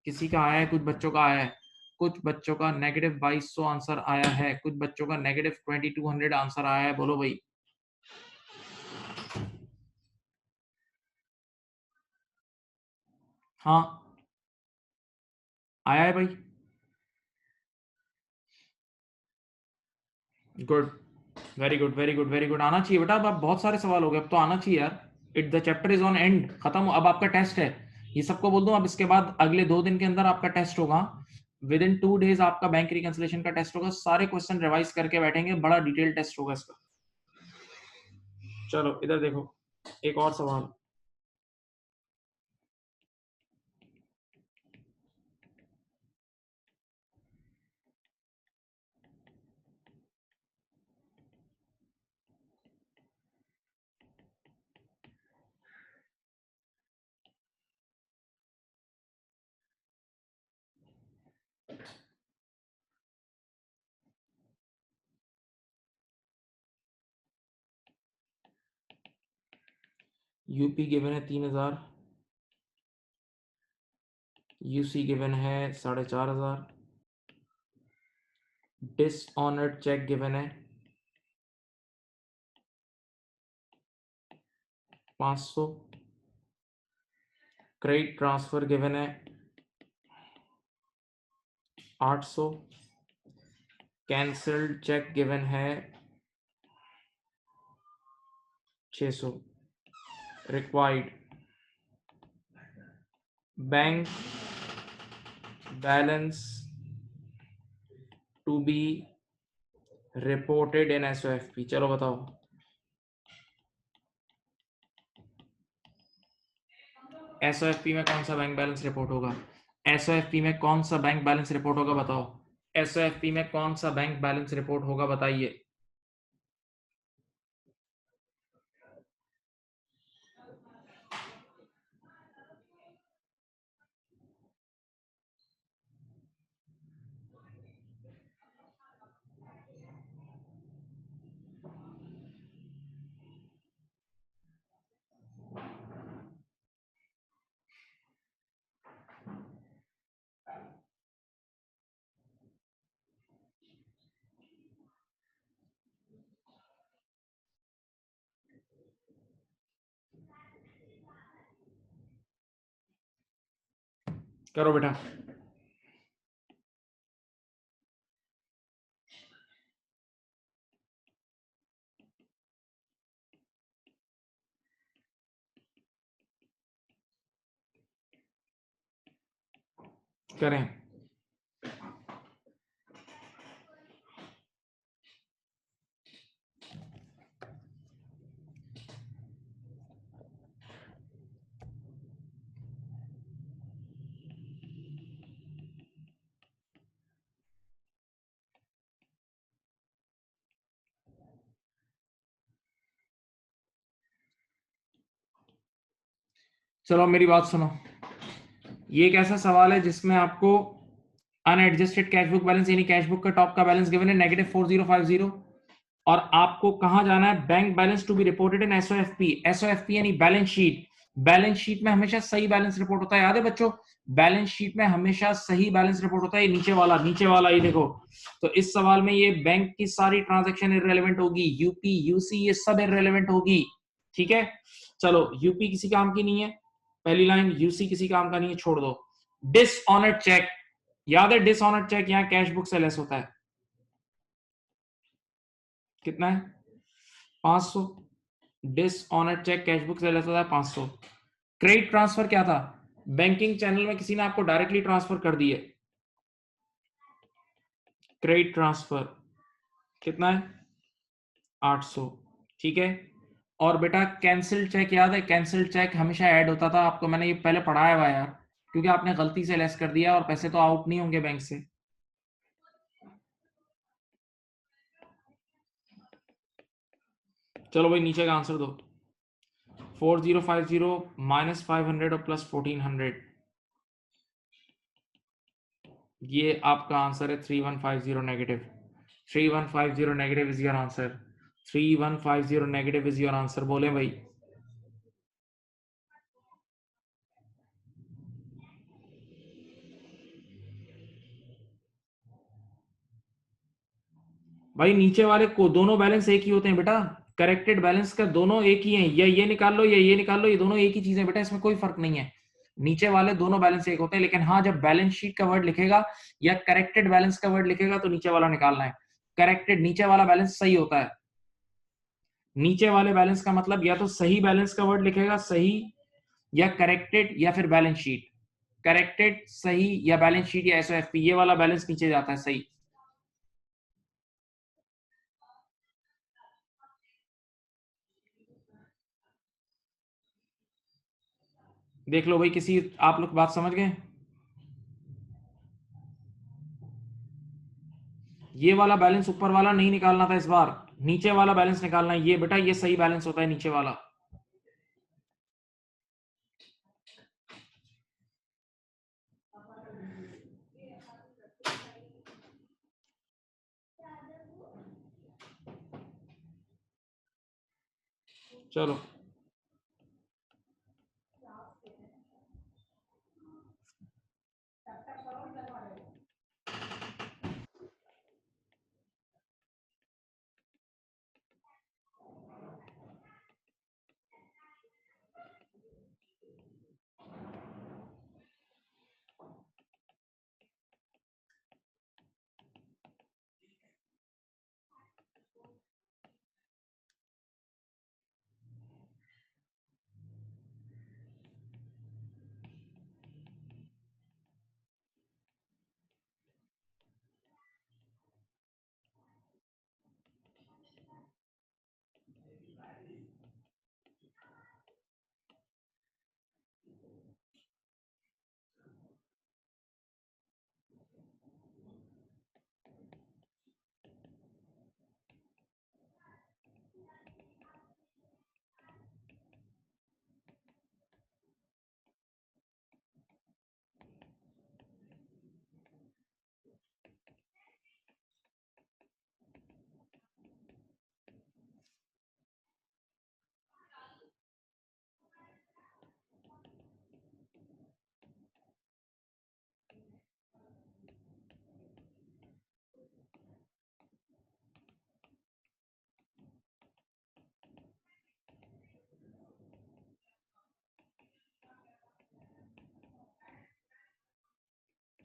किसी का आया है? कुछ बच्चों का आया है, कुछ बच्चों का -2200 आंसर आया है, कुछ बच्चों का -2200 आंसर आया है, बोलो भाई। हाँ, आया है भाई, good, very good, very good, very good. आना चाहिए बेटा, अब बहुत सारे सवाल हो गए, अब तो आना चाहिए यार। It the chapter is on and, खत्म। अब आपका टेस्ट है, ये सबको बोल दूं। अब इसके बाद अगले 2 दिन के अंदर आपका टेस्ट होगा, विद इन 2 डेज आपका बैंक रिकंसिलिएशन का टेस्ट होगा। सारे क्वेश्चन रिवाइज करके बैठेंगे, बड़ा डिटेल टेस्ट होगा इसका। चलो इधर देखो, एक और सवाल। यूपी गिवन है 3000, यूसी गिवन है 4500, डिसऑनर्ड चेक गिवन है 500, क्रेडिट ट्रांसफर गिवन है 800, कैंसल्ड चेक गिवन है 600, required bank balance to be reported in SOFP. चलो बताओ, एसओएफपी में कौन सा बैंक बैलेंस रिपोर्ट होगा? एसओएफपी में कौन सा बैंक बैलेंस रिपोर्ट होगा, बताओ। एसओएफपी में कौन सा बैंक बैलेंस रिपोर्ट होगा, बताइए। करो बेटा। करें। चलो मेरी बात सुनो, ये एक ऐसा सवाल है जिसमें आपको अनएडजस्टेड कैश बुक बैलेंस यानी कैश बुक का टॉप का बैलेंस गिवन है -4050, और आपको कहां जाना है, bank balance to be reported in SOFP. SOFP यानी बैलेंस शीट, बैलेंस शीट में हमेशा सही बैलेंस रिपोर्ट होता है, याद है बच्चों? बैलेंस शीट में हमेशा सही बैलेंस रिपोर्ट होता है। ये नीचे वाला ये देखो, तो इस सवाल में ये बैंक की सारी ट्रांजैक्शन इररिलेवेंट होगी, यूपी यूसी ये सब इररिलेवेंट होगी, ठीक है। चलो यूपी किसी काम की नहीं है, पहली लाइन, यूसी किसी काम का नहीं है, छोड़ दो। डिसऑनर्ड चेक, याद है डिसऑनर्ड चेक यहाँ कैश बुक से लेस होता है, कितना है? 500। डिसऑनर्ड चेक कैश बुक से लेस होता है 500। क्रेडिट ट्रांसफर क्या था? बैंकिंग चैनल में किसी ने आपको डायरेक्टली ट्रांसफर कर दिए, क्रेडिट ट्रांसफर कितना है? 800, ठीक है। और बेटा कैंसिल चेक याद है? कैंसिल चेक हमेशा ऐड होता था, आपको मैंने ये पहले पढ़ाया हुआ यार, क्योंकि आपने गलती से लेस कर दिया और पैसे तो आउट नहीं होंगे बैंक से। चलो भाई नीचे का आंसर दो। 4050 माइनस 500 और प्लस 1400, ये आपका आंसर है 3150 negative. 3150 negative is your answer. 3150 negative is your answer, बोले भाई। भाई नीचे वाले को दोनों बैलेंस एक ही होते हैं बेटा, करेक्टेड बैलेंस का दोनों एक ही हैं, या ये निकाल लो या ये निकाल लो, ये दोनों एक ही चीज है बेटा, इसमें कोई फर्क नहीं है। नीचे वाले दोनों बैलेंस एक होते हैं, लेकिन हाँ जब बैलेंस शीट का वर्ड लिखेगा या करेक्टेड बैलेंस का वर्ड लिखेगा तो नीचे वाला निकालना है। करेक्टेड नीचे वाला बैलेंस सही होता है, नीचे वाले बैलेंस का मतलब या तो सही बैलेंस का वर्ड लिखेगा सही, या करेक्टेड, या फिर बैलेंस शीट। करेक्टेड सही या बैलेंस शीट या एसओएफपी, ये वाला बैलेंस नीचे जाता है सही। देख लो भाई, किसी आप लोग बात समझ गए? ये वाला बैलेंस ऊपर वाला नहीं निकालना था इस बार, नीचे वाला बैलेंस निकालना है। ये बेटा ये सही बैलेंस होता है नीचे वाला। चलो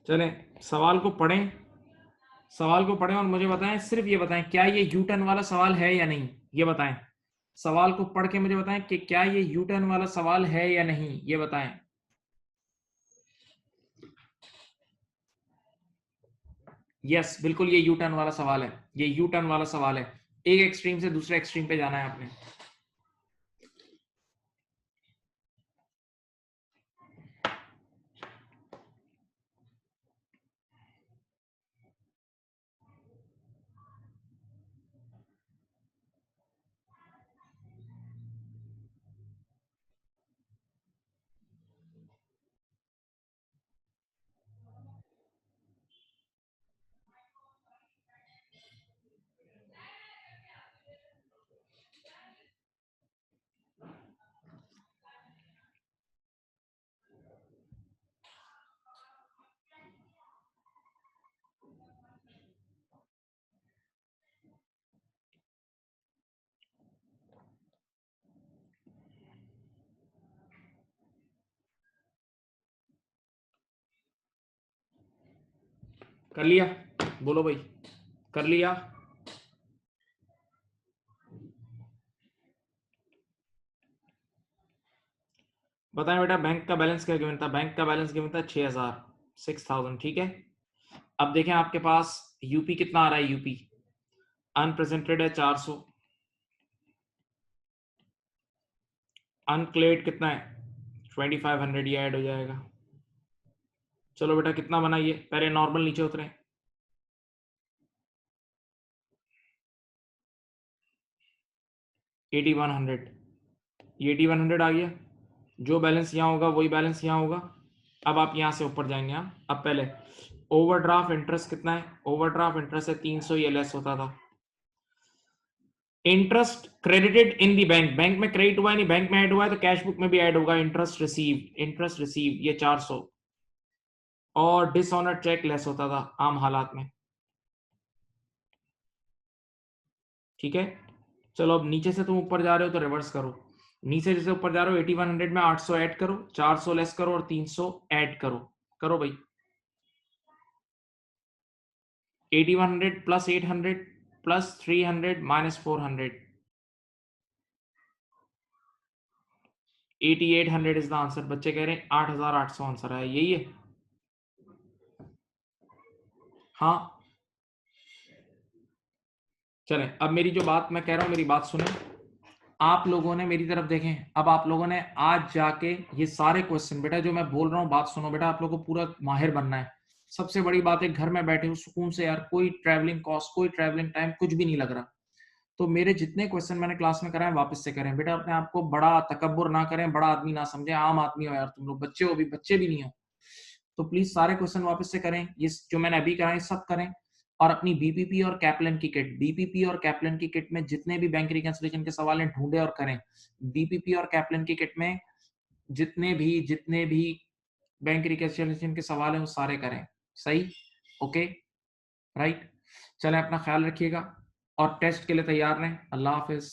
चलें, सवाल को पढ़ें, सवाल को पढ़ें और मुझे बताएं, सिर्फ ये बताएं क्या ये यू टर्न वाला सवाल है या नहीं, ये बताएं। सवाल को पढ़ के मुझे बताएं कि क्या ये यू टर्न वाला सवाल है या नहीं, ये बताएं। यस बिल्कुल ये यू टर्न वाला सवाल है, ये यू टर्न वाला सवाल है। एक एक्सट्रीम से दूसरे एक्सट्रीम पे जाना है आपने। कर लिया? बोलो भाई, कर लिया? बताएं बेटा, बैंक का बैलेंस क्या गिवन था? बैंक का बैलेंस गिवन था 6000, 6000, ठीक है। अब देखें आपके पास यूपी कितना आ रहा है? यूपी अनप्रेजेंटेड है 400, अनक्लेड कितना है? 2500, ये ऐड हो जाएगा। चलो बेटा कितना बनाइए, पहले नॉर्मल नीचे उतरे। 8100, ये 8100 आ गया। जो बैलेंस यहाँ होगा वही बैलेंस यहाँ होगा। अब आप यहाँ से ऊपर जाएंगे। यहाँ अब पहले ओवरड्राफ्ट इंटरेस्ट कितना है? ओवरड्राफ्ट इंटरेस्ट है 300, ये लेस होता था। Interest credited in the bank, bank में क्रेडिट हुआ है नहीं, बैंक में ऐड हुआ है तो कैश बुक में भी ऐड होगा। इंटरेस्ट रिसीव, इंटरेस्ट रिसीव ये 400, और डिसऑनर चेक लेस होता था आम हालात में, ठीक है। चलो अब नीचे से तुम ऊपर जा रहे हो तो रिवर्स करो। नीचे जैसे ऊपर जा रहे हो 8100 में 800 ऐड करो, 400 लेस करो और 300 ऐड करो। करो भाई। 8100 plus 800 plus 300 minus 400, 8800 is the answer. बच्चे कह रहे हैं 8800 आंसर है, यही है? हाँ चलें, अब मेरी जो बात मैं कह रहा हूं मेरी बात सुने। आप लोगों ने मेरी तरफ देखें, अब आप लोगों ने आज जाके ये सारे क्वेश्चन, बेटा जो मैं बोल रहा हूँ बात सुनो बेटा, आप लोगों को पूरा माहिर बनना है। सबसे बड़ी बात है घर में बैठे हो सुकून से यार, कोई ट्रैवलिंग कॉस्ट, कोई ट्रैवलिंग टाइम, कुछ भी नहीं लग रहा। तो मेरे जितने क्वेश्चन मैंने क्लास में कराए वापस से करें बेटा, अपने आप को बड़ा तकब्बुर ना करें, बड़ा आदमी ना समझे, आम आदमी हो यार तुम लोग, बच्चे हो भी, बच्चे भी नहीं हो। तो प्लीज सारे क्वेश्चन वापस से करें, ये जो मैंने अभी कराए सब करें। और अपनी बीपीपी और कैप्लन की किट, बीपीपी और कैप्लन की किट में जितने भी बैंक रिकंसिलिएशन के सवाल हैं ढूंढे और करें। बीपीपी और कैप्लन की किट में जितने भी बैंक रिकंसिलिएशन के सवाल हैं वो सारे करें। सही? Okay right. चलें, अपना ख्याल रखिएगा और टेस्ट के लिए तैयार रहें। अल्लाह हाफिज।